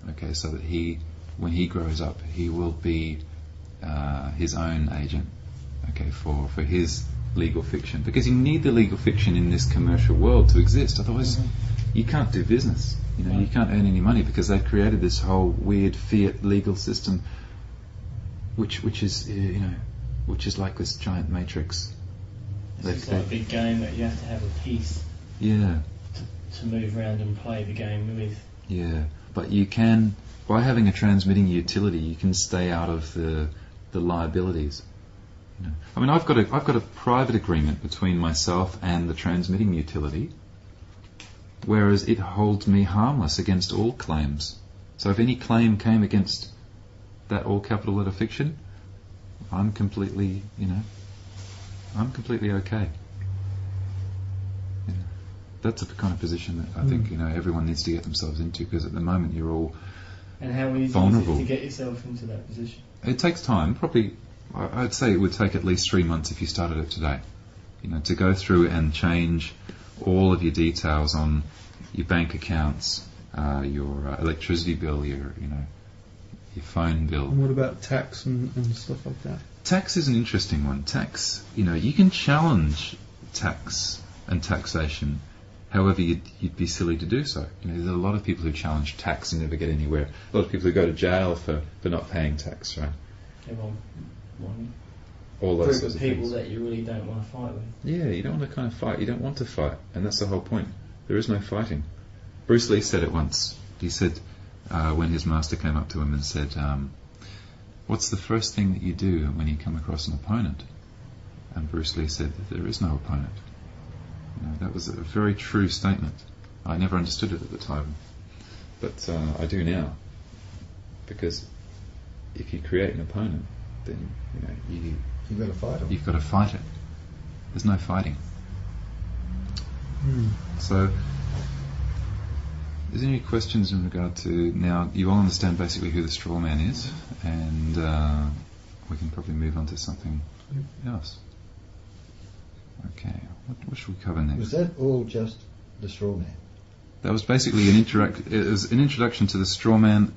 Okay, so that when he grows up, he will be his own agent. Okay, for his legal fiction, because you need the legal fiction in this commercial world to exist. Otherwise, you can't do business. You can't earn any money because they've created this whole weird fiat legal system, which is like this giant matrix. It's like a big game that you have to have a piece. Yeah. To move around and play the game with. Yeah, but you can, by having a transmitting utility, you can stay out of the liabilities. I mean, I've got a private agreement between myself and the transmitting utility, whereas it holds me harmless against all claims. So if any claim came against that all capital letter fiction, I'm completely okay. That's the kind of position that I think everyone needs to get themselves into, because at the moment you're all and how easy vulnerable. is it to get yourself into that position? It takes time. Probably, I'd say it would take at least 3 months if you started it today. To go through and change all of your details on your bank accounts, your electricity bill, your phone bill. And what about tax and stuff like that? Tax is an interesting one. Tax, you can challenge tax and taxation. However, you'd be silly to do so. You know, there's a lot of people who challenge tax and never get anywhere. A lot of people who go to jail for not paying tax, right? Everyone, one All those group sorts of of people things. that you really don't want to fight with. Yeah, you don't want to kind of fight. You don't want to fight, and that's the whole point. There is no fighting. Bruce Lee said it once. He said when his master came up to him and said, "What's the first thing that you do when you come across an opponent?" And Bruce Lee said that there is no opponent. You know, that was a very true statement. I never understood it at the time, but I do now. Because if you create an opponent, then You've got to fight them. you've got to fight it. There's no fighting. So, is there any questions in regard to, now you all understand basically who the Strawman is, and we can probably move on to something else. Okay, what should we cover next? Was that all just the Strawman? That was basically it was an introduction to the Strawman,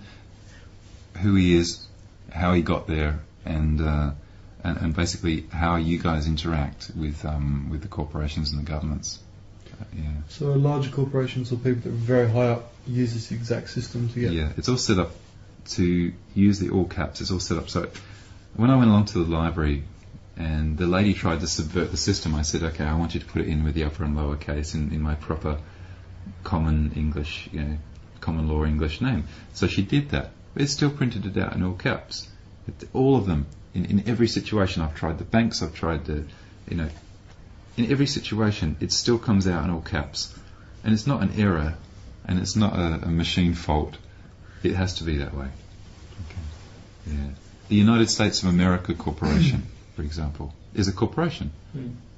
who he is, how he got there, and basically how you guys interact with the corporations and the governments. Yeah. So larger corporations or people that are very high up use this exact system to get... Yeah, it's all set up to use the all caps. It's all set up so when I went along to the library and the lady tried to subvert the system, I said, okay, I want you to put it in with the upper and lower case in my proper common English, common law English name. So she did that. But it still printed it out in all caps. All of them, in every situation. I've tried the banks, I've tried the, in every situation, it still comes out in all caps. And it's not an error, and it's not a machine fault. It has to be that way. Okay. Yeah. The United States of America Corporation, for example, is a corporation.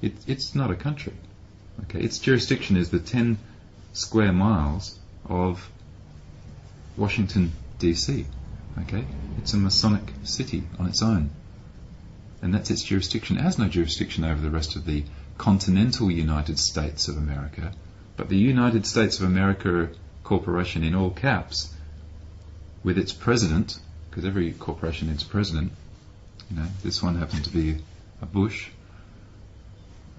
It's not a country. Okay. Its jurisdiction is the 10 square miles of Washington, D.C. Okay. It's a Masonic city on its own. And that's its jurisdiction. It has no jurisdiction over the rest of the continental United States of America, but the United States of America Corporation in all caps, with its president, because every corporation needs a president, this one happened to be a Bush,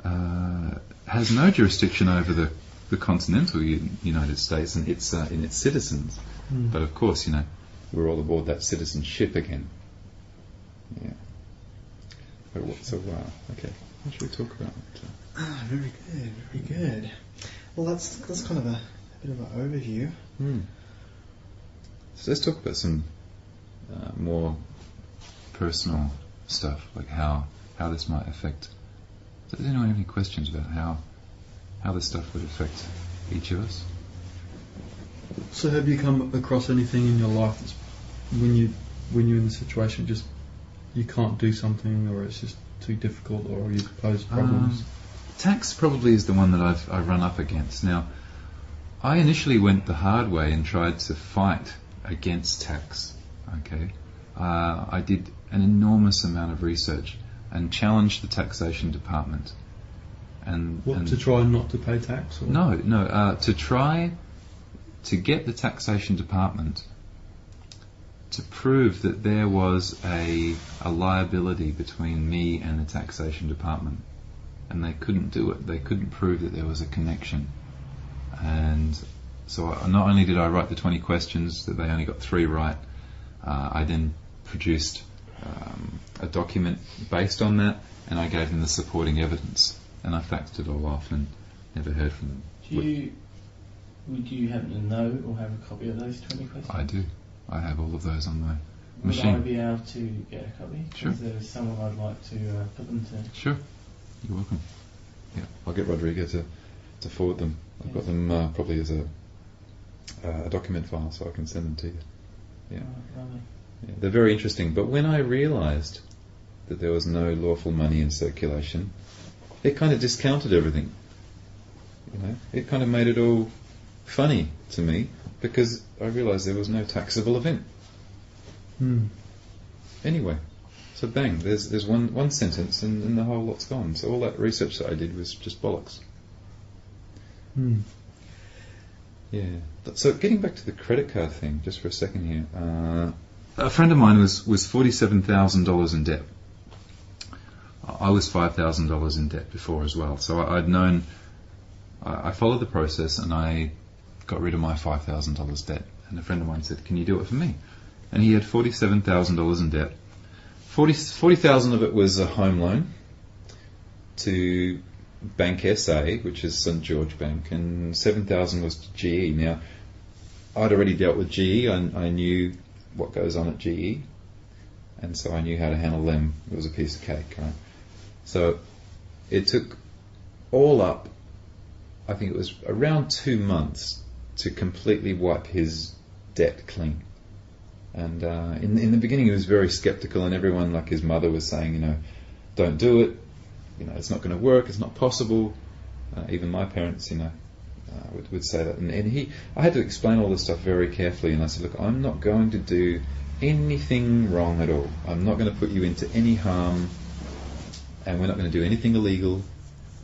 has no jurisdiction over the continental United States and its in its citizens. But of course, we're all aboard that citizenship again. Yeah. So okay. What should we talk about? Very good, very good. Well, that's kind of a bit of an overview. So let's talk about some more personal stuff, like how this might affect. Does anyone have any questions about how this stuff would affect each of us? So have you come across anything in your life that's when you're in the situation just you can't do something, or it's just too difficult, or you pose problems? Tax probably is the one that I've run up against. Now, I initially went the hard way and tried to fight against tax. Okay, I did an enormous amount of research and challenged the taxation department. And to try not to pay tax? Or? No, to try to get the taxation department to prove that there was a liability between me and the taxation department. And they couldn't do it. They couldn't prove that there was a connection. And so not only did I write the 20 questions, that they only got 3 right, I then produced a document based on that, and I gave them the supporting evidence. And I faxed it all off and never heard from them. Would you happen to know or have a copy of those 20 questions? I do. I have all of those on my Would machine. I be able to get a copy? Sure. Is there someone I'd like to put them to? Sure. You're welcome. Yeah, I'll get Rodrigo to forward them. I've got them probably as a document file, so I can send them to you. Yeah. Lovely. Yeah, they're very interesting. But when I realised that there was no lawful money in circulation, it kind of discounted everything. It kind of made it all funny to me, because I realised there was no taxable event. Anyway, so bang, there's one sentence and the whole lot's gone. So all that research that I did was just bollocks. Yeah. So getting back to the credit card thing, just for a second here. A friend of mine was $47,000 in debt. I was $5,000 in debt before as well. So I'd known I followed the process and I got rid of my $5,000 debt. And a friend of mine said, "Can you do it for me?" And he had $47,000 in debt. 40,000 of it was a home loan to Bank SA, which is St George Bank, and 7,000 was to GE. Now, I'd already dealt with GE. I knew what goes on at GE, and so I knew how to handle them. It was a piece of cake, right? So it took all up, I think it was around 2 months to completely wipe his debt clean. And in the beginning he was very skeptical, and everyone, like his mother, was saying, don't do it, it's not going to work, it's not possible. Even my parents, would say that. And I had to explain all this stuff very carefully, and I said, look, I'm not going to do anything wrong at all. I'm not going to put you into any harm, and we're not going to do anything illegal.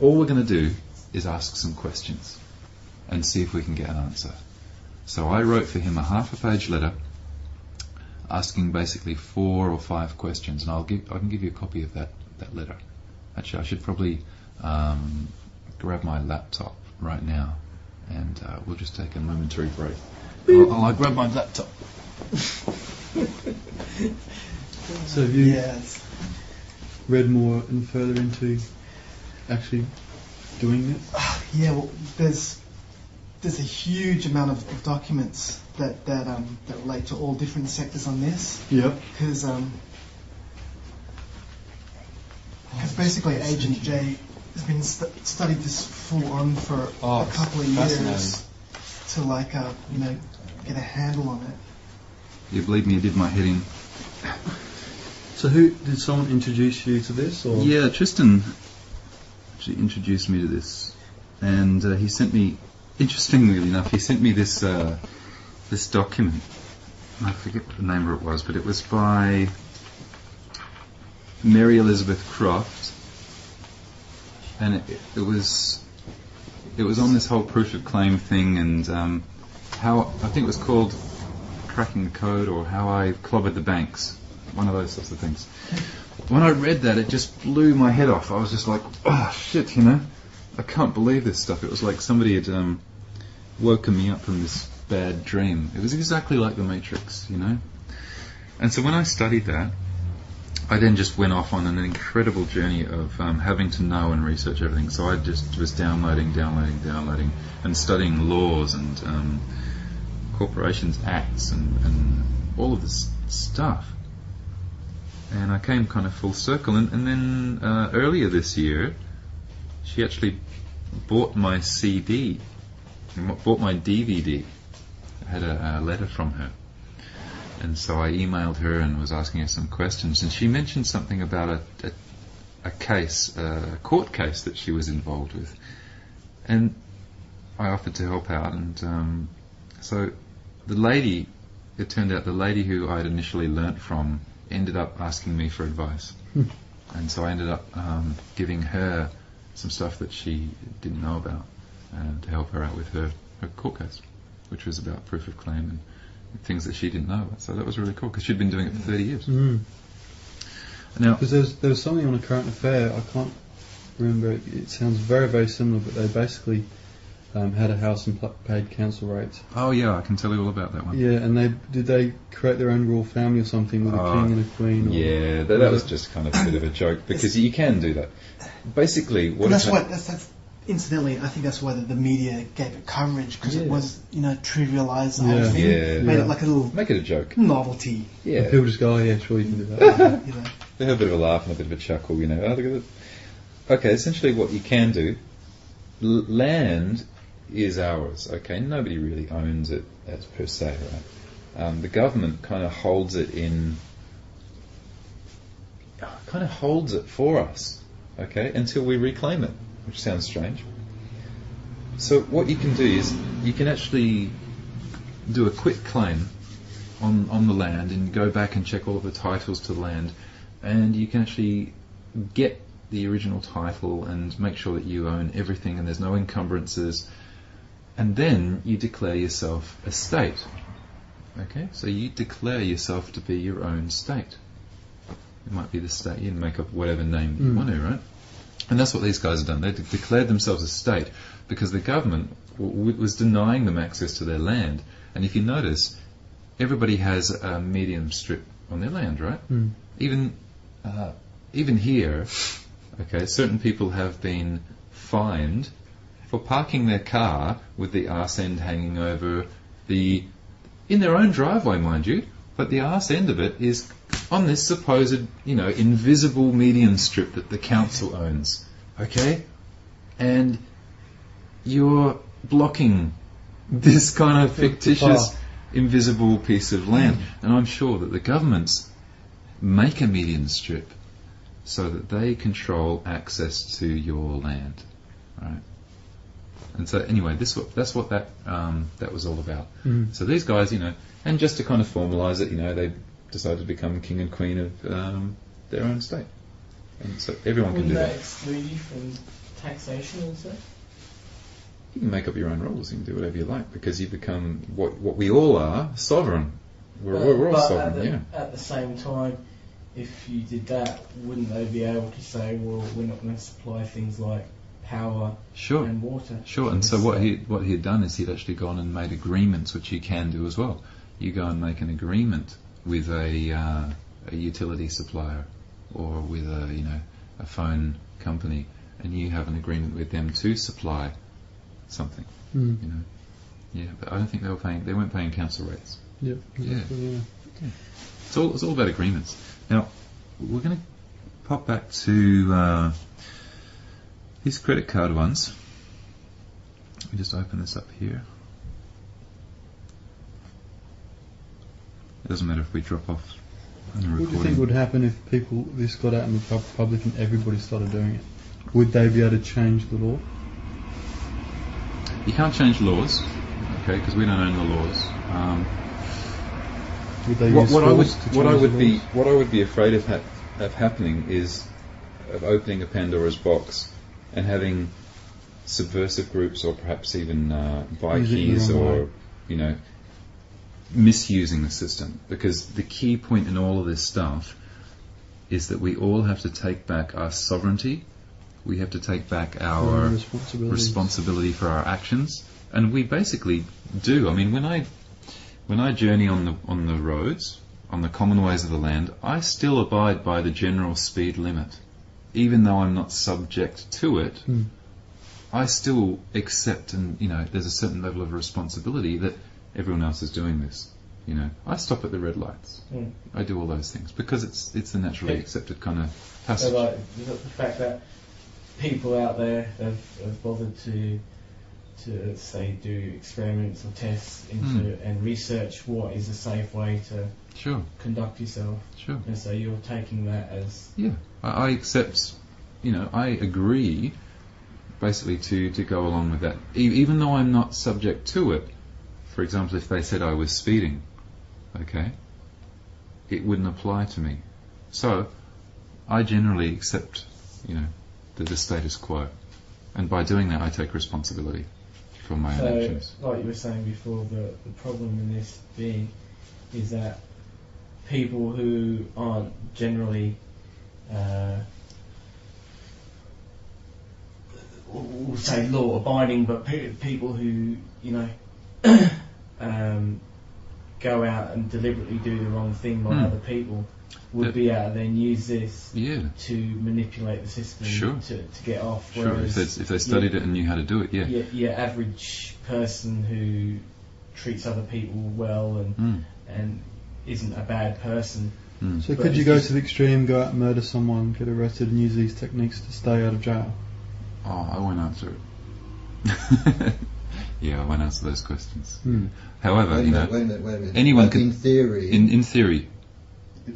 All we're going to do is ask some questions and see if we can get an answer. So I wrote for him a half-a-page letter asking basically 4 or 5 questions, and I can give you a copy of that letter. Actually, I should probably grab my laptop right now, and we'll just take a momentary break. I'll grab my laptop. So have you read more and further into actually doing this? Yeah, well, there's a huge amount of documents that relate to all different sectors on this. Yep. Because basically Agent J has been studied this full on for a couple of years to get a handle on it. You believe me, I did my head in. So did someone introduce you to this? Or? Yeah, Tristan actually introduced me to this, and he sent me, interestingly enough, this document. I forget what the name of it was, but it was by Mary Elizabeth Croft, and it was on this whole proof of claim thing, and how, I think it was called Cracking the Code, or How I Clobbered the Banks, one of those sorts of things. When I read that, it just blew my head off. I was just like, oh shit, I can't believe this stuff. It was like somebody had woken me up from this bad dream. It was exactly like the Matrix, And so when I studied that, I then just went off on an incredible journey of having to know and research everything. So I just was downloading, and studying laws and corporations acts and all of this stuff. And I came kind of full circle. And then earlier this year, she actually bought my CD, bought my DVD. I had a letter from her. And so I emailed her and was asking her some questions. And she mentioned something about a case, a court case that she was involved with. And I offered to help out. And so it turned out the lady who I had initially learnt from ended up asking me for advice. And so I ended up giving her some stuff that she didn't know about to help her out with her court case, which was about proof of claim and things that she didn't know about. So that was really cool, because she'd been doing it for 30 years. Now, because there was something on a current affair, I can't remember, it sounds very, very similar, but they basically had a house and paid council rates. Oh yeah, I can tell you all about that one. Yeah, and did they create their own royal family or something with a king and a queen? Or yeah, that was just kind of a bit of a joke, because you can do that. Basically, that's incidentally, I think that's why the media gave it coverage, because it was, trivialised the whole thing. Yeah. Made it like a little... Make it a joke. Novelty. Yeah. And people just go, oh yeah, sure, you can do that. They have a bit of a laugh and a bit of a chuckle, Oh, look at it. Okay, essentially what you can do, land is ours, okay? Nobody really owns it as per se, right? The government kind of holds it for us, okay, until we reclaim it, which sounds strange. So what you can do is you can actually do a quick claim on the land and go back and check all of the titles to the land, and you can actually get the original title and make sure that you own everything and there's no encumbrances, and then you declare yourself a state. Okay, so you declare yourself to be your own state. It might be the state, you can make up whatever name you want to, right? And that's what these guys have done. They declared themselves a state because the government was denying them access to their land. And if you notice, everybody has a medium strip on their land, right? Even here, okay, certain people have been fined for parking their car with the arse end hanging over in their own driveway, mind you, but the arse end of it is on this supposed, invisible medium strip that the council owns, okay? And you're blocking this kind of fictitious, invisible piece of land. And I'm sure that the governments make a medium strip so that they control access to your land, right? And so anyway, that's what that was all about. So these guys, and just to kind of formalise it, they decided to become king and queen of their own state. And so everyone can do that. Wouldn't that exclude you from taxation also? You can make up your own rules. You can do whatever you like because you become what we all are, sovereign. We're all sovereign. At the same time, if you did that, wouldn't they be able to say, well, we're not going to supply things like power and water? Sure. And so what he had done is he'd actually gone and made agreements, which you can do as well. You go and make an agreement with a utility supplier or with a phone company, and you have an agreement with them to supply something. Yeah, but I don't think they weren't paying council rates. Yep. Exactly, yeah. It's all about agreements. Now we're going to pop back to these credit card ones. Let me just open this up here. It doesn't matter if we drop off on the recording. What do you think would happen if this got out in the public and everybody started doing it? Would they be able to change the law? You can't change laws, okay, because we don't own the laws. Would they use force to change what I would be afraid of happening is of opening a Pandora's box and having subversive groups or perhaps even bikies or misusing the system, because the key point in all of this stuff is that we all have to take back our sovereignty. We have to take back our responsibility for our actions, and we basically do. I mean, when I journey on the roads, on the common ways of the land, I still abide by the general speed limit, even though I'm not subject to it. I still accept, and there's a certain level of responsibility that everyone else is doing this. I stop at the red lights. I do all those things because it's the naturally accepted kind of passage. So the fact that people out there have bothered to say do experiments or tests into and research what is a safe way to conduct yourself. And so you're taking that as I accept. I agree basically to go along with that, even though I'm not subject to it. For example, if they said I was speeding, okay, it wouldn't apply to me. So I generally accept, the status quo, and by doing that, I take responsibility for my own actions. Like you were saying before, the problem in this being is that people who aren't generally we'll say law-abiding, but people who go out and deliberately do the wrong thing by other people would be able to then use this to manipulate the system to get off. Whereas if they studied it and knew how to do it, your average person who treats other people well and isn't a bad person. So could you go to the extreme, go out and murder someone, get arrested and use these techniques to stay out of jail? Oh, I won't answer it. I won't answer those questions. However, wait a minute. anyone can. In theory. In theory.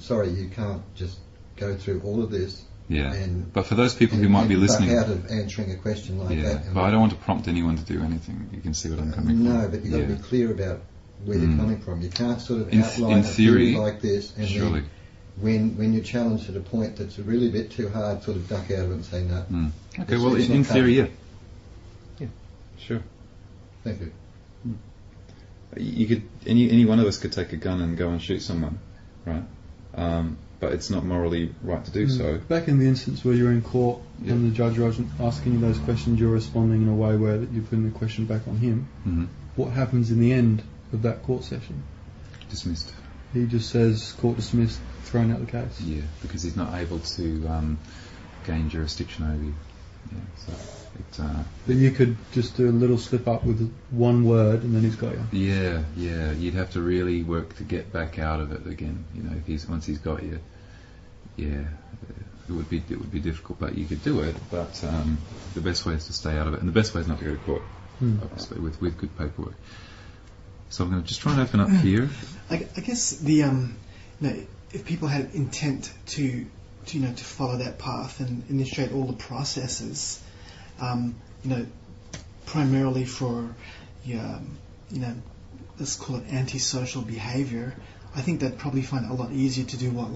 Sorry, you can't just go through all of this. But for those people who might be listening, out of answering a question like that. But I don't want to prompt anyone to do anything. You can see what I'm coming from. No, but you've got to be clear about where you're coming from. You can't sort of outline in theory, like this and then when you're challenged at a point that's really a bit too hard, sort of duck out of it and say no. Okay, well, in theory, sure. Thank you. You could any one of us could take a gun and go and shoot someone, right? but it's not morally right to do so. Back in the instance where you're in court and the judge wasn't asking you those questions, you're responding in a way where that you're putting the question back on him. Mm-hmm. What happens in the end of that court session? Dismissed. He just says, court dismissed, thrown out the case. Yeah, because he's not able to gain jurisdiction over you. Yeah, so But you could just do a little slip up with one word and then he's got you. yeah, you'd have to really work to get back out of it again. You know, if once he's got you, yeah, it would be difficult, but you could do it. But the best way is to stay out of it, and the best way is not to go to court, obviously, with good paperwork. So I'm going to just try and open up here. I guess the if people had intent to follow that path and initiate all the processes, primarily for let's call it antisocial behaviour, I think they'd probably find it a lot easier to do what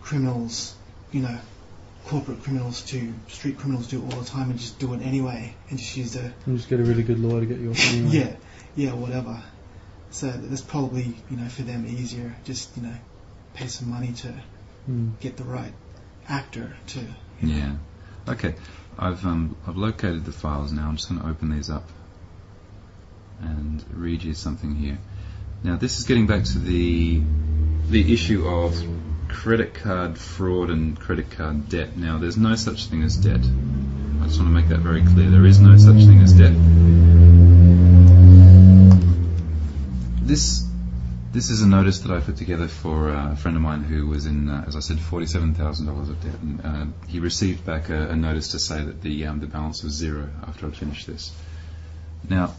criminals, corporate criminals street criminals do all the time, and just do it anyway, and just use the... And just get a really good lawyer to get you off anyway. Yeah, whatever. So that's probably, for them easier, just, pay some money to get the right actor to... Yeah. Okay. I've located the files now. I'm just going to open these up and read you something here. Now, this is getting back to the issue of credit card fraud and credit card debt. Now, there's no such thing as debt. I just want to make that very clear. There is no such thing as debt. This is a notice that I put together for a friend of mine who was in, as I said, $47,000 of debt, and he received back a notice to say that the balance was zero after I'd finished this. Now,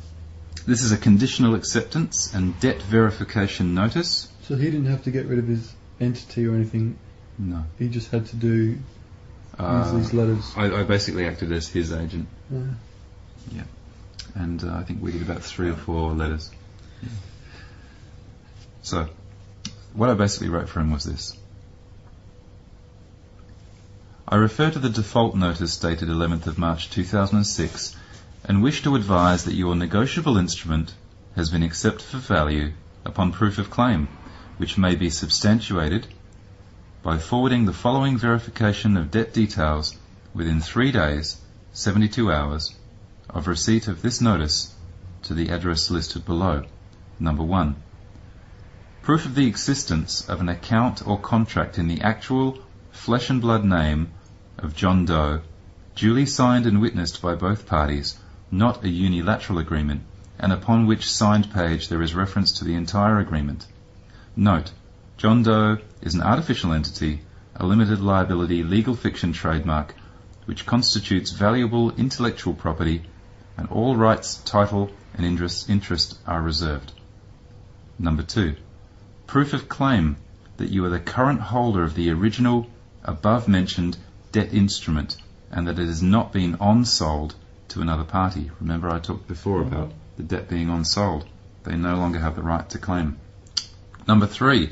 this is a conditional acceptance and debt verification notice. So he didn't have to get rid of his entity or anything. No. He just had to use these letters. I basically acted as his agent. Yeah. And I think we did about 3 or 4 letters. Yeah. So, what I basically wrote for him was this. I refer to the default notice dated 11th of March 2006 and wish to advise that your negotiable instrument has been accepted for value upon proof of claim, which may be substantiated by forwarding the following verification of debt details within 3 days, 72 hours, of receipt of this notice to the address listed below. Number 1. Proof of the existence of an account or contract in the actual flesh and blood name of John Doe, duly signed and witnessed by both parties, not a unilateral agreement, and upon which signed page there is reference to the entire agreement. Note, John Doe is an artificial entity, a limited liability legal fiction trademark, which constitutes valuable intellectual property, and all rights, title, and interest are reserved. Number 2. Proof of claim that you are the current holder of the original above-mentioned debt instrument and that it has not been on-sold to another party. Remember I talked before about the debt being on-sold. They no longer have the right to claim. Number 3,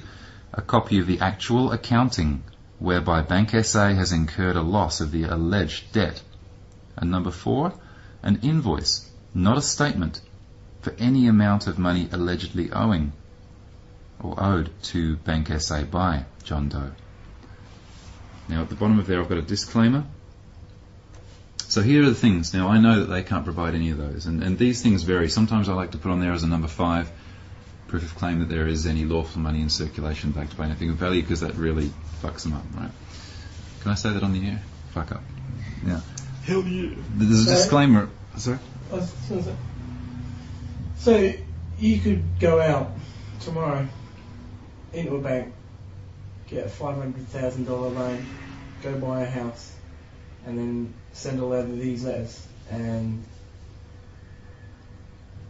a copy of the actual accounting whereby Bank SA has incurred a loss of the alleged debt. And number 4, an invoice, not a statement, for any amount of money allegedly owing or owed to Bank SA by John Doe. Now at the bottom of there I've got a disclaimer. So here are the things. Now I know that they can't provide any of those, and these things vary. Sometimes I like to put on there as a number 5, proof of claim that there is any lawful money in circulation backed by anything of value, because that really fucks them up, right? Can I say that on the air? Fuck up. Yeah. Hell yeah. There's a disclaimer. Sorry? So you could go out tomorrow into a bank, get a $500,000 loan, go buy a house, and then send all over these letters and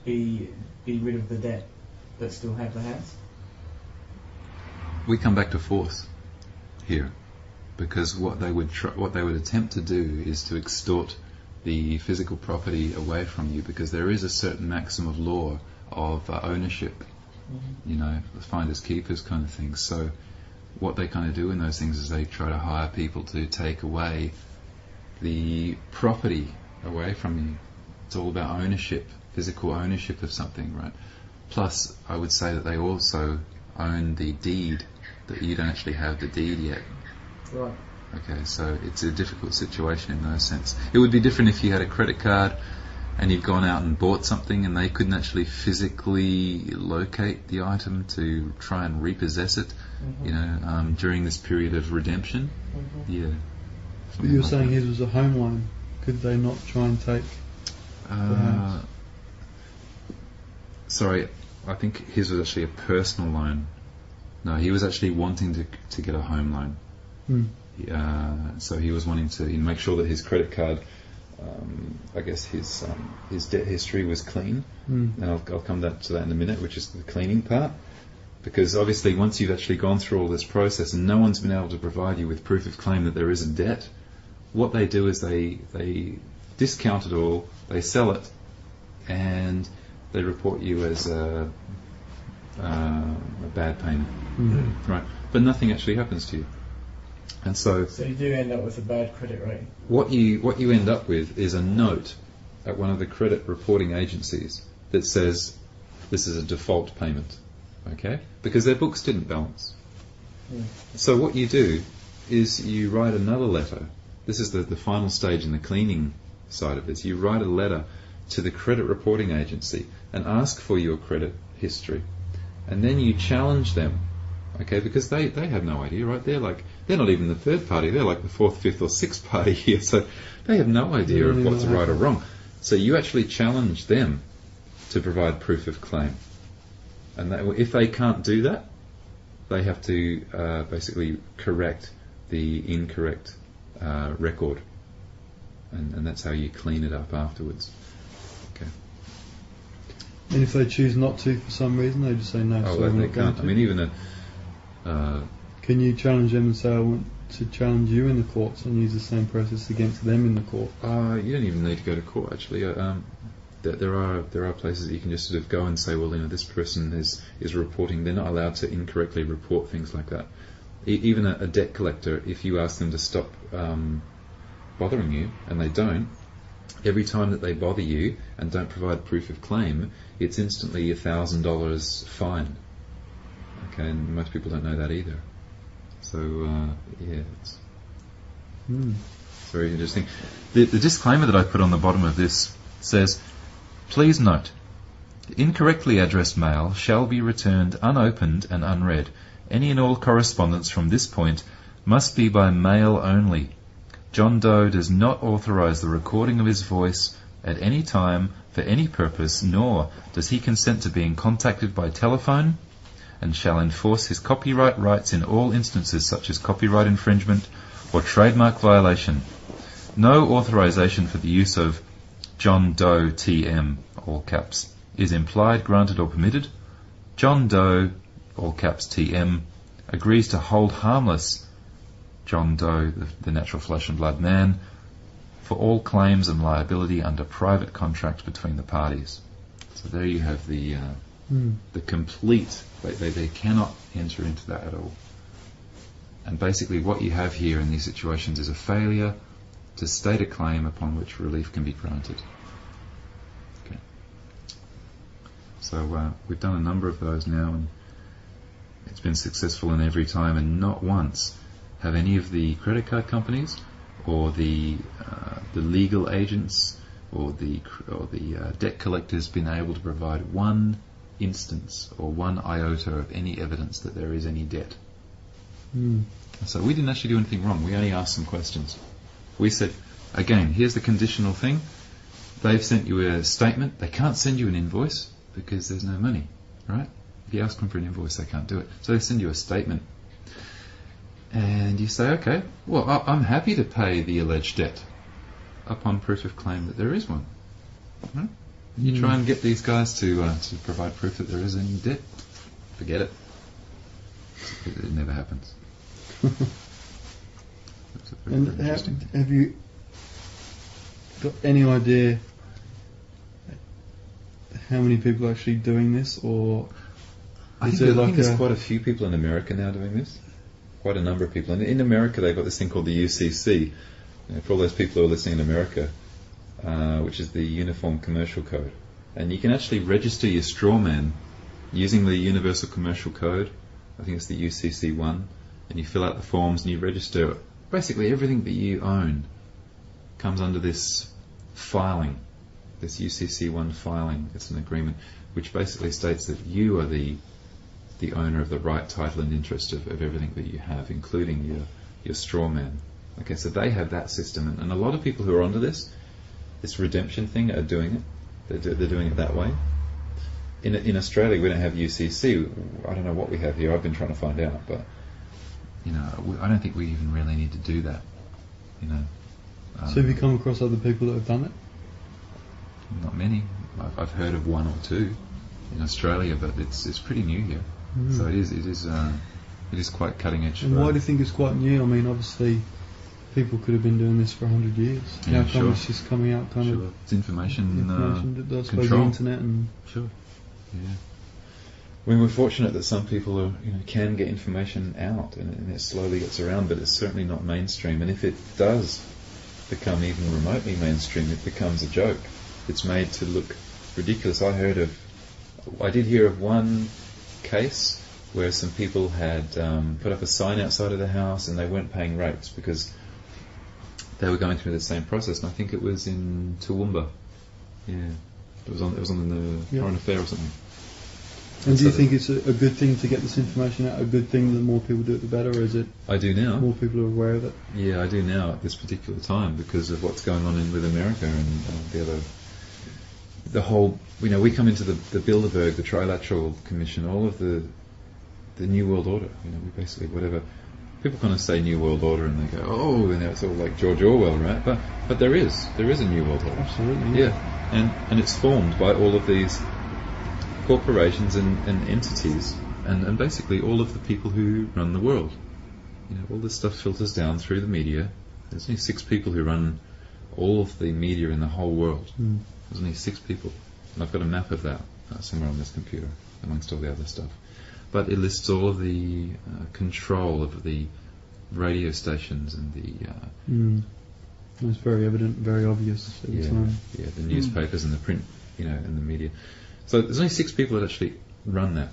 be rid of the debt but still have the house? We come back to force here, because what they would attempt to do is to extort the physical property away from you, because there is a certain maxim of law of ownership. You know, finders keepers kind of thing. So what they kind of do in those things is they try to hire people to take away the property away from you. It's all about ownership, physical ownership of something, right? Plus, I would say that they also own the deed you don't actually have the deed yet. Right. Okay, so it's a difficult situation in those sense. It would be different if you had a credit card and you've gone out and bought something and they couldn't actually physically locate the item to try and repossess it, during this period of redemption. Yeah. But you were saying his was a home loan. Could they not try and take the house? Sorry, I think his was actually a personal loan. No, he was actually wanting to get a home loan. So he was wanting to make sure that his credit card, I guess his debt history was clean. And I'll come to that in a minute, which is the cleaning part. Because obviously once you've actually gone through all this process and no one's been able to provide you with proof of claim that there is a debt, what they do is they discount it all, they sell it, and they report you as a bad payment. Right? But nothing actually happens to you. And so you do end up with a bad credit rating. What you end up with is a note at one of the credit reporting agencies that says this is a default payment, okay? Because their books didn't balance. So what you do is you write another letter. This is the final stage in the cleaning side of this. You write a letter to the credit reporting agency and ask for your credit history, and then you challenge them. Okay, because they have no idea, right? They're not even the third party. They're like the fourth, fifth, or sixth party here. So they have no idea of what's right or wrong. So you actually challenge them to provide proof of claim, and if they can't do that, they have to basically correct the incorrect record, and that's how you clean it up afterwards. Okay. And if they choose not to for some reason, they just say no. Oh, they can't. I mean, even can you challenge them and say, I want to challenge you in the courts and use the same process against them in the court? You don't even need to go to court, actually. There are places that you can just sort of go and say, well, this person is reporting. They're not allowed to incorrectly report things like that. Even a debt collector, if you ask them to stop bothering you, and they don't, every time that they bother you and don't provide proof of claim, it's instantly $1,000 fine. Okay, and most people don't know that either. So, it's very interesting. The disclaimer that I put on the bottom of this says, please note, incorrectly addressed mail shall be returned unopened and unread. Any and all correspondence from this point must be by mail only. John Doe does not authorize the recording of his voice at any time for any purpose, nor does he consent to being contacted by telephone, and shall enforce his copyright rights in all instances such as copyright infringement or trademark violation. No authorization for the use of John Doe TM, all caps, is implied, granted or permitted. John Doe, all caps TM, agrees to hold harmless John Doe, the natural flesh and blood man, for all claims and liability under private contract between the parties. So there you have the complete. They cannot enter into that at all. And basically what you have here in these situations is a failure to state a claim upon which relief can be granted. Okay. So we've done a number of those now, and it's been successful in every time, and not once have any of the credit card companies or the legal agents or the debt collectors been able to provide one instance or one iota of any evidence that there is any debt. So we didn't actually do anything wrong. We only asked some questions. We said, again, here's the conditional thing. They've sent you a statement. They can't send you an invoice because there's no money, right? If you ask them for an invoice, they can't do it. So they send you a statement. And you say, okay, well, I'm happy to pay the alleged debt upon proof of claim that there is one. Right? You try and get these guys to provide proof that there is any debt. Forget it. It never happens. And have you got any idea how many people are actually doing this, or I think there's quite a few people in America now doing this. Quite a number of people. And in America, they've got this thing called the UCC. For all those people who are listening in America, which is the Uniform Commercial Code. And you can actually register your Strawman using the Universal Commercial Code I think it's the UCC1, and you fill out the forms and you register. Basically, everything that you own comes under this filing, this UCC1 filing. It's an agreement which basically states that you are the owner of the right, title and interest of everything that you have, including your strawman. Okay, so they have that system, and a lot of people who are onto this redemption thing are doing it. They're doing it that way. In Australia, we don't have UCC. I don't know what we have here. I've been trying to find out, but I don't think we even really need to do that. So have you come across other people that have done it? Not many. I've heard of one or two in Australia, but it's pretty new here. So it is quite cutting edge. And why do you think it's quite new? I mean, obviously, people could have been doing this for 100 years. Yeah, How come it's just coming out kind of... It's information I suppose control. the internet and... Sure. Yeah. I mean, we're fortunate that some people can get information out, and it slowly gets around, but it's certainly not mainstream. And if it does become even remotely mainstream, it becomes a joke. It's made to look ridiculous. I did hear of one case where some people had put up a sign outside of the house and they weren't paying rates because they were going through the same process. And I think it was in Toowoomba. Yeah, it was on the Foreign Affair or something. And do you think it's a good thing to get this information out? A good thing, the more people do it, the better? Or is it? I do now. More people are aware of it. Yeah, I do now at this particular time because of what's going on with America and the whole. We come into the Bilderberg, the Trilateral Commission, all of the New World Order. We basically whatever people kind of say New World Order and they go, it's all like George Orwell, right? But there is a New World Order. Absolutely. Yeah, and it's formed by all of these corporations and entities and basically all of the people who run the world. All this stuff filters down through the media. There's only 6 people who run all of the media in the whole world. There's only 6 people. And I've got a map of that somewhere on this computer, amongst all the other stuff. But it lists all of the control of the radio stations and the... It's very evident, very obvious at the time. Yeah, the newspapers and the print, and the media. So there's only 6 people that actually run that.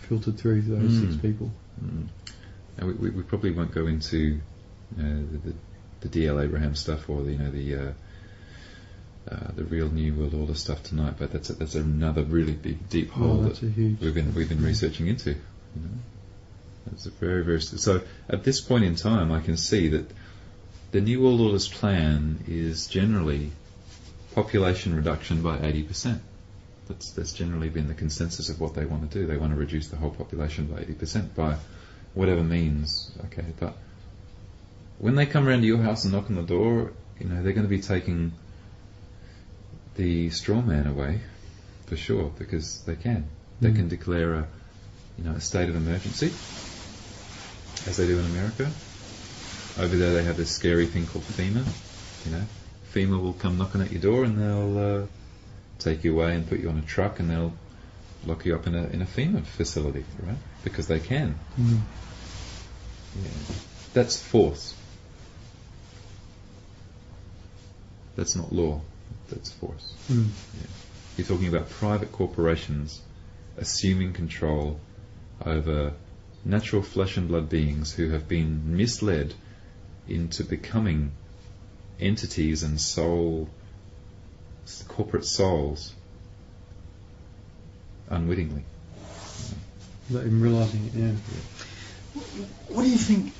Filtered through those 6 people. And we probably won't go into the D.L. Abraham stuff or the real New World Order stuff tonight, but that's another really big deep hole that we've been researching into. That's a very, very so at this point in time, I can see that the New World Order's plan is generally population reduction by 80%. That's generally been the consensus of what they want to do. They want to reduce the whole population by 80% by whatever means. Okay, but when they come around to your house and knock on the door, they're going to be taking the straw man away for sure because they can. They can declare a state of emergency, as they do in America. Over there, they have this scary thing called FEMA. FEMA will come knocking at your door and they'll take you away and put you on a truck and they'll lock you up in a FEMA facility, right? Because they can. Yeah. That's force. That's not law. That's force. Yeah. You're talking about private corporations assuming control over natural flesh and blood beings who have been misled into becoming entities and corporate souls unwittingly. Without even realising it, What do you think?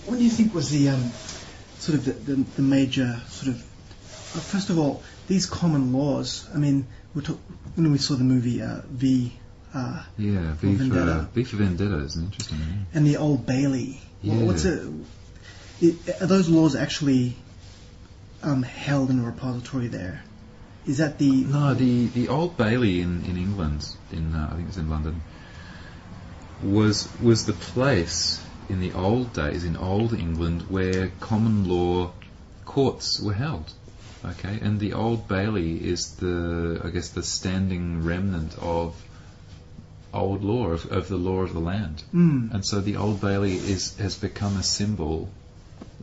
What do you think was the sort of the major sort of? First of all, these common laws. I mean, when we saw the movie V for Vendetta is an interesting one. And the Old Bailey. Yeah. What's it? Are those laws actually held in a repository there? Is that the... No, the Old Bailey in England, I think it's in London, was the place in the old days, in old England, where common law courts were held. Okay, and the Old Bailey is the standing remnant of old law, of the law of the land. And so the Old Bailey has become a symbol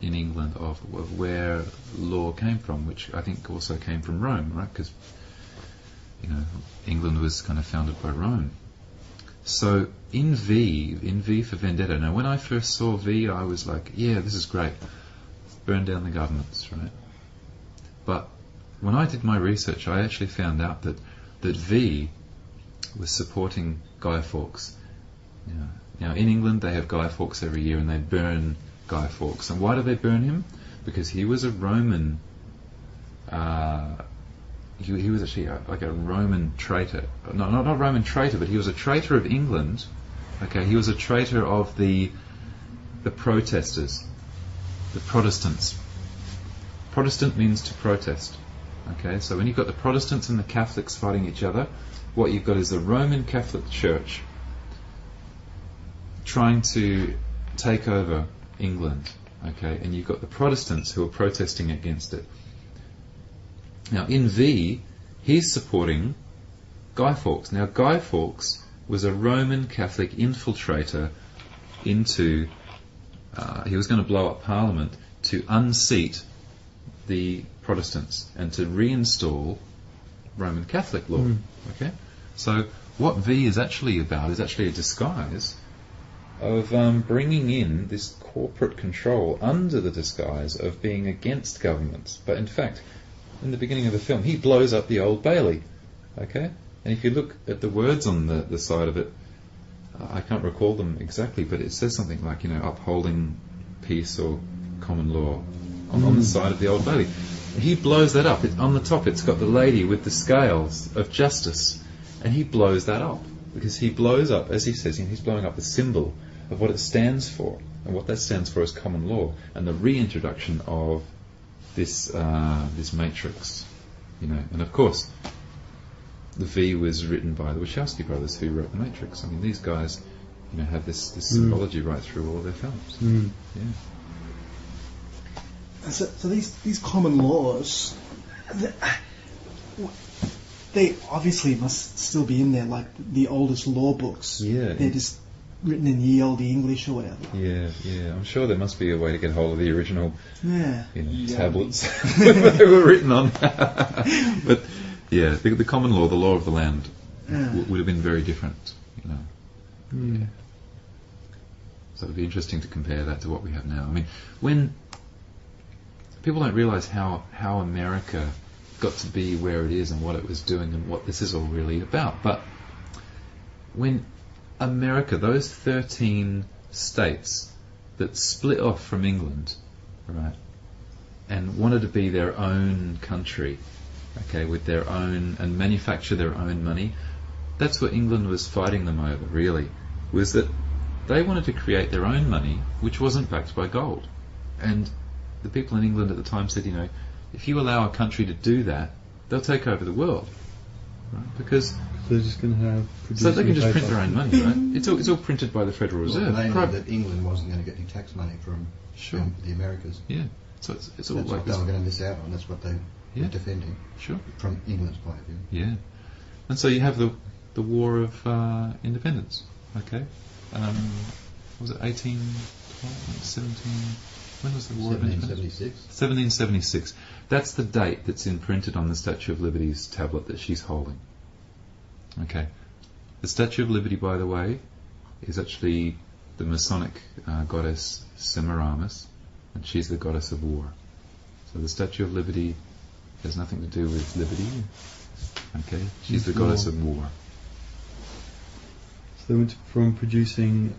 in England of where law came from, which I think also came from Rome, right? Because England was kind of founded by Rome. So in V for Vendetta. Now, when I first saw V, I was like, yeah, this is great. Burn down the governments, right? But when I did my research, I actually found out that V was supporting Guy Fawkes. Now, in England, they have Guy Fawkes every year, and they burn Guy Fawkes. And why do they burn him? Because he was a Roman. He was actually like a Roman traitor. Not a Roman traitor, but he was a traitor of England. Okay, he was a traitor of the protesters, the Protestants. Protestant means to protest. Okay, so when you've got the Protestants and the Catholics fighting each other, what you've got is the Roman Catholic Church trying to take over England. Okay, and you've got the Protestants who are protesting against it. Now, in V, he's supporting Guy Fawkes. Now, Guy Fawkes was a Roman Catholic infiltrator into... he was going to blow up Parliament to unseat the Protestants and to reinstall Roman Catholic law. Okay, so what V is actually about is actually a disguise of bringing in this corporate control under the disguise of being against governments. But in fact, in the beginning of the film, he blows up the Old Bailey. Okay, and if you look at the words on the side of it, I can't recall them exactly, but it says something like, upholding peace or common law on the side of the Old Bailey. He blows that up. On the top, it's got the lady with the scales of justice, and he blows that up because he blows up, as he says, he's blowing up the symbol of what it stands for, and what that stands for is common law and the reintroduction of this matrix, And of course, the V was written by the Wachowski brothers, who wrote the Matrix. I mean, these guys, have this symbology right through all their films. Yeah. So these common laws, they obviously must still be in there, like the oldest law books. Yeah. They're just written in ye olde English or whatever. Yeah. I'm sure there must be a way to get hold of the original, tablets Yeah. that they were written on. But yeah, the common law, the law of the land, would have been very different. Yeah. So it'd be interesting to compare that to what we have now. I mean, when people don't realise how America got to be where it is and what it was doing and what this is all really about. But when America, those 13 states that split off from England, right, and wanted to be their own country, okay, with their own, and manufacture their own money, that's what England was fighting them over, really, was that they wanted to create their own money, which wasn't backed by gold. And the people in England at the time said, if you allow a country to do that, they'll take over the world, right? Because they're just going to have... So they can just print their own money, right? It's all printed by the Federal Reserve. Well, they know that England wasn't going to get any tax money from the Americas. Yeah, so it's all that's like what they were going to miss out on. That's what they were defending. Sure. From England's point of view. Yeah, and so you have the War of Independence. Okay, was it 1812, 17? When was the War of Independence? 1776. That's the date that's imprinted on the Statue of Liberty's tablet that she's holding. Okay. The Statue of Liberty, by the way, is actually the Masonic goddess Semiramis, and she's the goddess of war. So the Statue of Liberty has nothing to do with liberty. Okay. She's the goddess of war. So they went from producing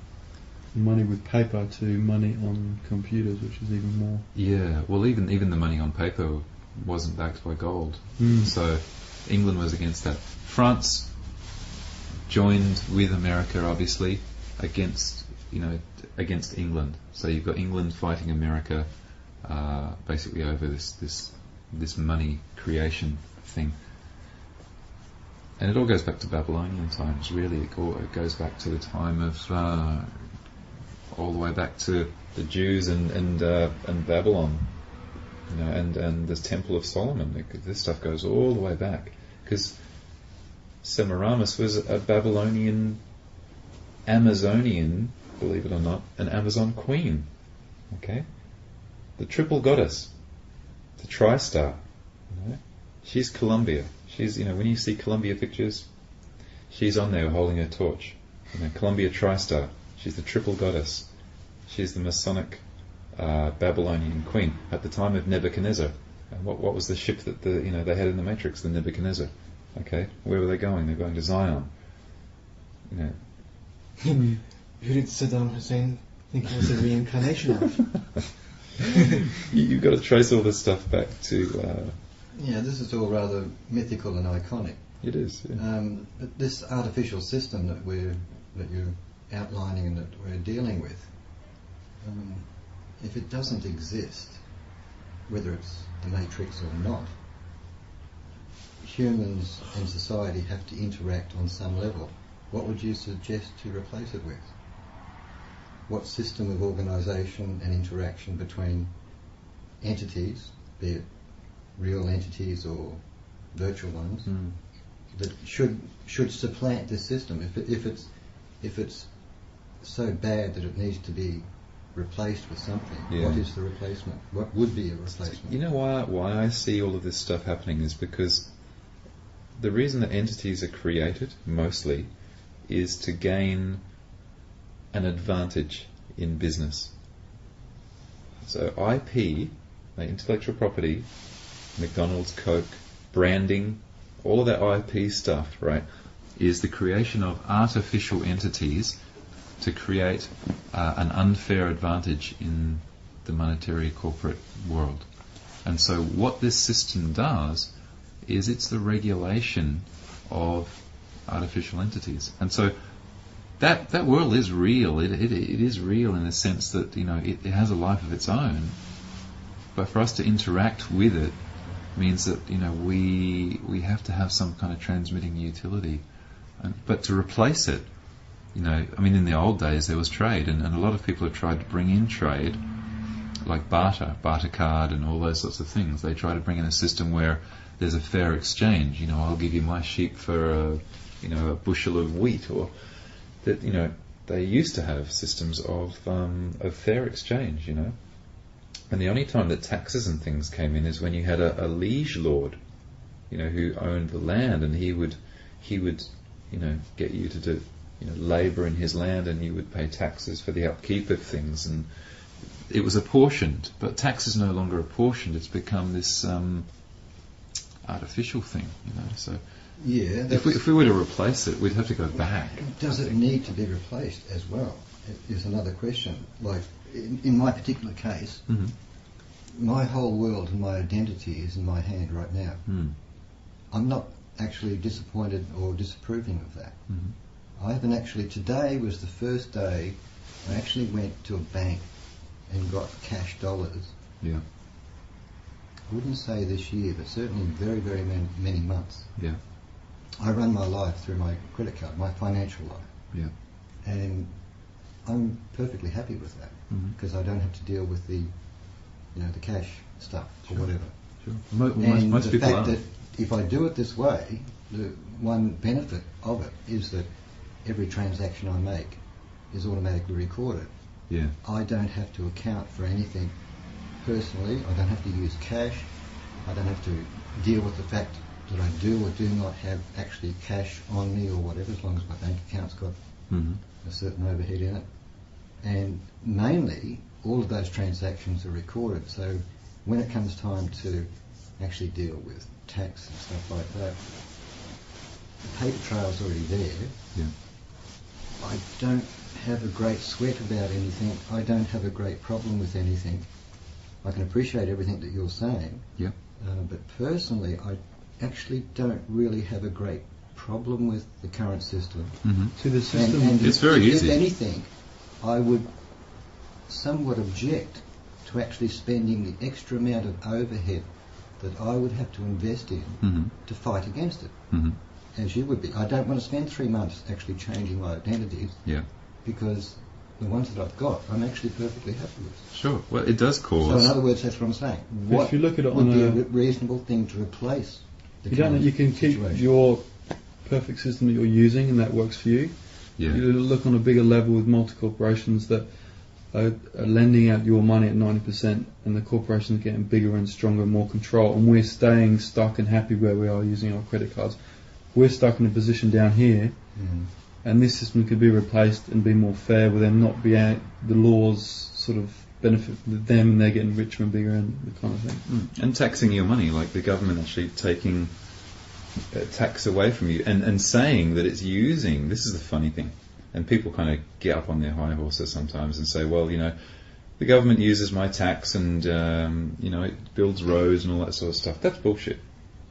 money with paper to money on computers, which is even more. Yeah, well, even the money on paper wasn't backed by gold. So England was against that. France joined with America, obviously, against England. So you've got England fighting America, basically over this money creation thing. And it all goes back to Babylonian times, really. It goes back to the time of all the way back to the Jews and Babylon, and the Temple of Solomon. This stuff goes all the way back, because Semiramis was a Babylonian, Amazonian, believe it or not, an Amazon queen. Okay, the triple goddess, the tri-star. She's Columbia. She's, when you see Columbia pictures, she's on there holding a torch. Columbia TriStar. She's the triple goddess. She's the Masonic Babylonian queen at the time of Nebuchadnezzar. And what was the ship that they had in the Matrix? The Nebuchadnezzar. Okay, where were they going? They're going to Zion. Who did Saddam Hussein think he was a reincarnation of? You've got to trace all this stuff back to. This is all rather mythical and iconic. It is. Yeah. But this artificial system that you're outlining and that we're dealing with, if it doesn't exist, whether it's the Matrix or not, humans and society have to interact on some level. What would you suggest to replace it with? What system of organisation and interaction between entities, be it real entities or virtual ones, that should supplant this system? If it's so bad that it needs to be replaced with something, what is the replacement? What would be a replacement? You know why I see all of this stuff happening is because the reason that entities are created, mostly, is to gain an advantage in business. So IP, intellectual property, McDonald's, Coke, branding, all of that IP stuff, right, is the creation of artificial entities to create an unfair advantage in the monetary corporate world. And so what this system does is it's the regulation of artificial entities. And so that world is real. It is real in the sense that it has a life of its own. But for us to interact with it means that we have to have some kind of transmitting utility. But to replace it, in the old days there was trade, and a lot of people have tried to bring in trade, like barter card and all those sorts of things. They try to bring in a system where there's a fair exchange. I'll give you my sheep for a bushel of wheat, or that they used to have systems of fair exchange. And the only time that taxes and things came in is when you had a liege lord, who owned the land, and he would get you to do labour in his land, and you would pay taxes for the upkeep of things, and it was apportioned. But tax is no longer apportioned; it's become this artificial thing. So if we were to replace it, we'd have to go back. Does it need to be replaced as well? Is another question. Like in my particular case, my whole world and my identity is in my hand right now. I'm not actually disappointed or disapproving of that. I haven't actually. Today was the first day I actually went to a bank and got cash dollars. Yeah. I wouldn't say this year, but certainly very, very many months. Yeah. I run my life through my credit card, my financial life. Yeah. And I'm perfectly happy with that because I don't have to deal with the cash stuff or whatever. Sure. And most the people fact are. that if I do it this way, the one benefit of it is that every transaction I make is automatically recorded. Yeah. I don't have to account for anything personally. I don't have to use cash. I don't have to deal with the fact that I do or do not have actually cash on me or whatever, as long as my bank account's got a certain overhead in it. And mainly, all of those transactions are recorded. So when it comes time to actually deal with tax and stuff like that, the paper trail's already there. Yeah. I don't have a great sweat about anything. I don't have a great problem with anything. I can appreciate everything that you're saying. Yeah. But personally, I actually don't really have a great problem with the current system. To the system, And It's very easy. If anything, I would somewhat object to actually spending the extra amount of overhead that I would have to invest in to fight against it, as you would be. I don't want to spend 3 months actually changing my identities because the ones that I've got, I'm actually perfectly happy with. Sure. Well, it does cause. So in other words, that's what I'm saying. What if you look at it would on be a a reasonable thing to replace the you don't know, current you can keep situation? your perfect system that you're using and that works for you. Yeah. You look on a bigger level with multi-corporations that are lending out your money at 90% and the corporations are getting bigger and stronger and more control, and we're staying stuck and happy where we are using our credit cards. We're stuck in a position down here and this system could be replaced and be more fair, with them not be out, the laws sort of benefit them and they're getting richer and bigger and the kind of thing. And taxing your money, like the government actually taking tax away from you and saying that it's using, this is the funny thing, and people kind of get up on their high horses sometimes and say, well, the government uses my tax and, it builds roads and all that sort of stuff. That's bullshit.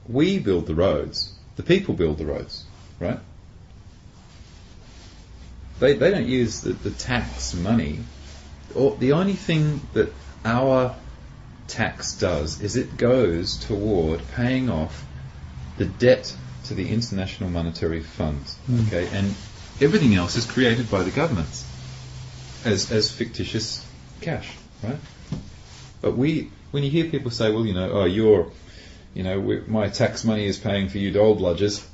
We build the roads. The people build the roads, right? They don't use the tax money. Or the only thing that our tax does is it goes toward paying off the debt to the International Monetary Fund, okay? And everything else is created by the governments as fictitious cash, right? But when you hear people say, well, my tax money is paying for you dole bludgers,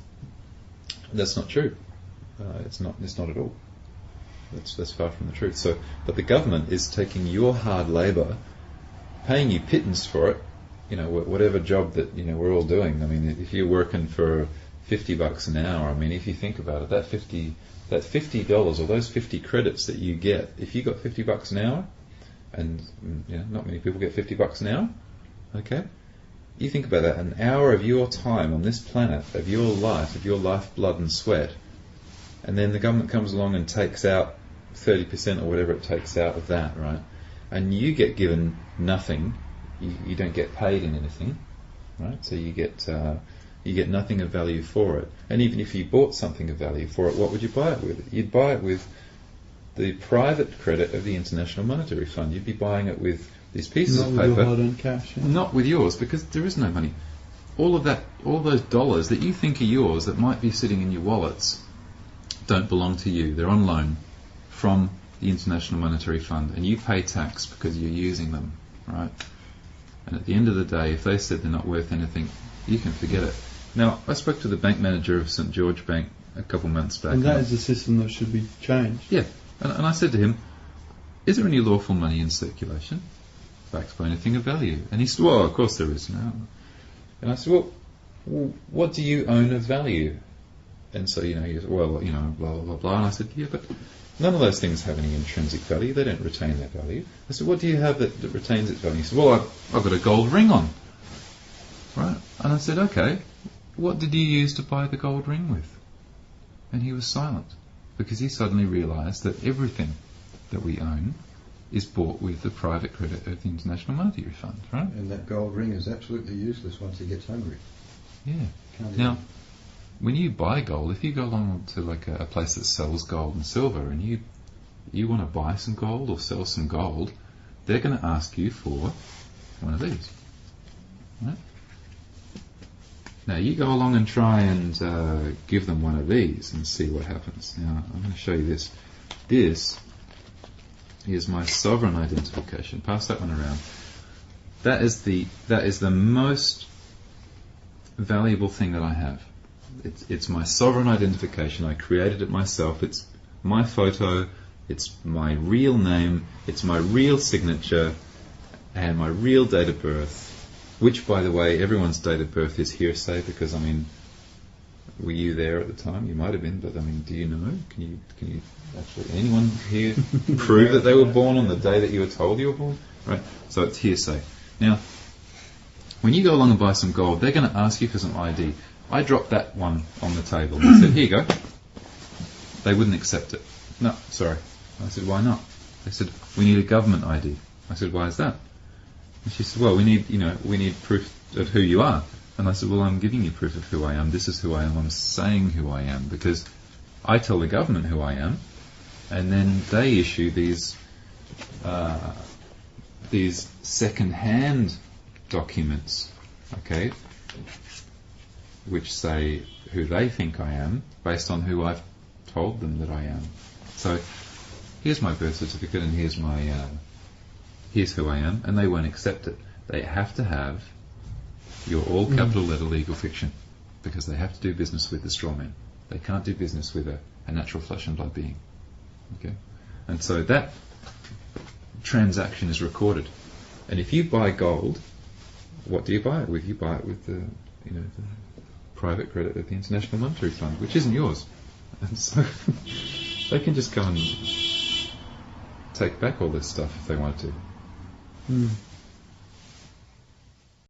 that's not true. It's not at all. That's far from the truth. So, but the government is taking your hard labour, paying you pittance for it. Whatever job that we're all doing. I mean, if you're working for $50 an hour, I mean, if you think about it, that $50 or those 50 credits that you get, if you got $50 an hour, and not many people get $50 an hour, okay? You think about that, an hour of your time on this planet, of your life, blood and sweat, and then the government comes along and takes out 30% or whatever it takes out of that, right? And you get given nothing. You don't get paid in anything, right? So you get nothing of value for it. And even if you bought something of value for it, what would you buy it with? You'd buy it with the private credit of the International Monetary Fund. You'd be buying it with these pieces of paper. Not with your hard-earned cash. Yeah. Not with yours, because there is no money. All those dollars that you think are yours that might be sitting in your wallets don't belong to you. They're on loan from the International Monetary Fund, and you pay tax because you're using them, right? And at the end of the day, if they said they're not worth anything, you can forget it. Now, I spoke to the bank manager of St George Bank a couple months back. And that is a system that should be changed. Yeah. And I said to him, is there any lawful money in circulation backed by anything of value? And he said, well, of course there is now. And I said, well, what do you own of value? And so, he said, well, blah, blah, blah. And I said, yeah, but none of those things have any intrinsic value. They don't retain their value. I said, what do you have that retains its value? He said, well, I've got a gold ring on. Right? And I said, okay, what did you use to buy the gold ring with? And he was silent, because he suddenly realised that everything that we own is bought with the private credit of the International Monetary Fund, right? And that gold ring is absolutely useless once he gets hungry. Yeah. Now, when you buy gold, if you go along to like a place that sells gold and silver, and you want to buy some gold or sell some gold, they're going to ask you for one of these, right? Now you go along and try and give them one of these and see what happens. Now I'm going to show you this. This is my sovereign identification. Pass that one around. That is the most valuable thing that I have. It's my sovereign identification. I created it myself. It's my photo. It's my real name. It's my real signature, and my real date of birth. Which, by the way, everyone's date of birth is hearsay, because, I mean, were you there at the time? You might have been, but, I mean, do you know? Can you actually, anyone here prove that they were born on the day that you were told you were born? Right? So it's hearsay. Now, when you go along and buy some gold, they're going to ask you for some ID. I dropped that one on the table and said, here you go. They wouldn't accept it. No, sorry. I said, why not? They said, we need a government ID. I said, why is that? And she said, well, we need proof of who you are. And I said, well, I'm giving you proof of who I am. This is who I am. I'm saying who I am, because I tell the government who I am, and then they issue these second-hand documents, okay, which say who they think I am based on who I've told them that I am. So here's my birth certificate, and here's who I am, and they won't accept it. They have to have your all capital letter legal fiction, because they have to do business with the strawman. They can't do business with a natural flesh and blood being. Okay, and so that transaction is recorded. And if you buy gold, what do you buy it with? You buy it with the private credit of the International Monetary Fund, which isn't yours. And so they can just go and take back all this stuff if they wanted to. Mm.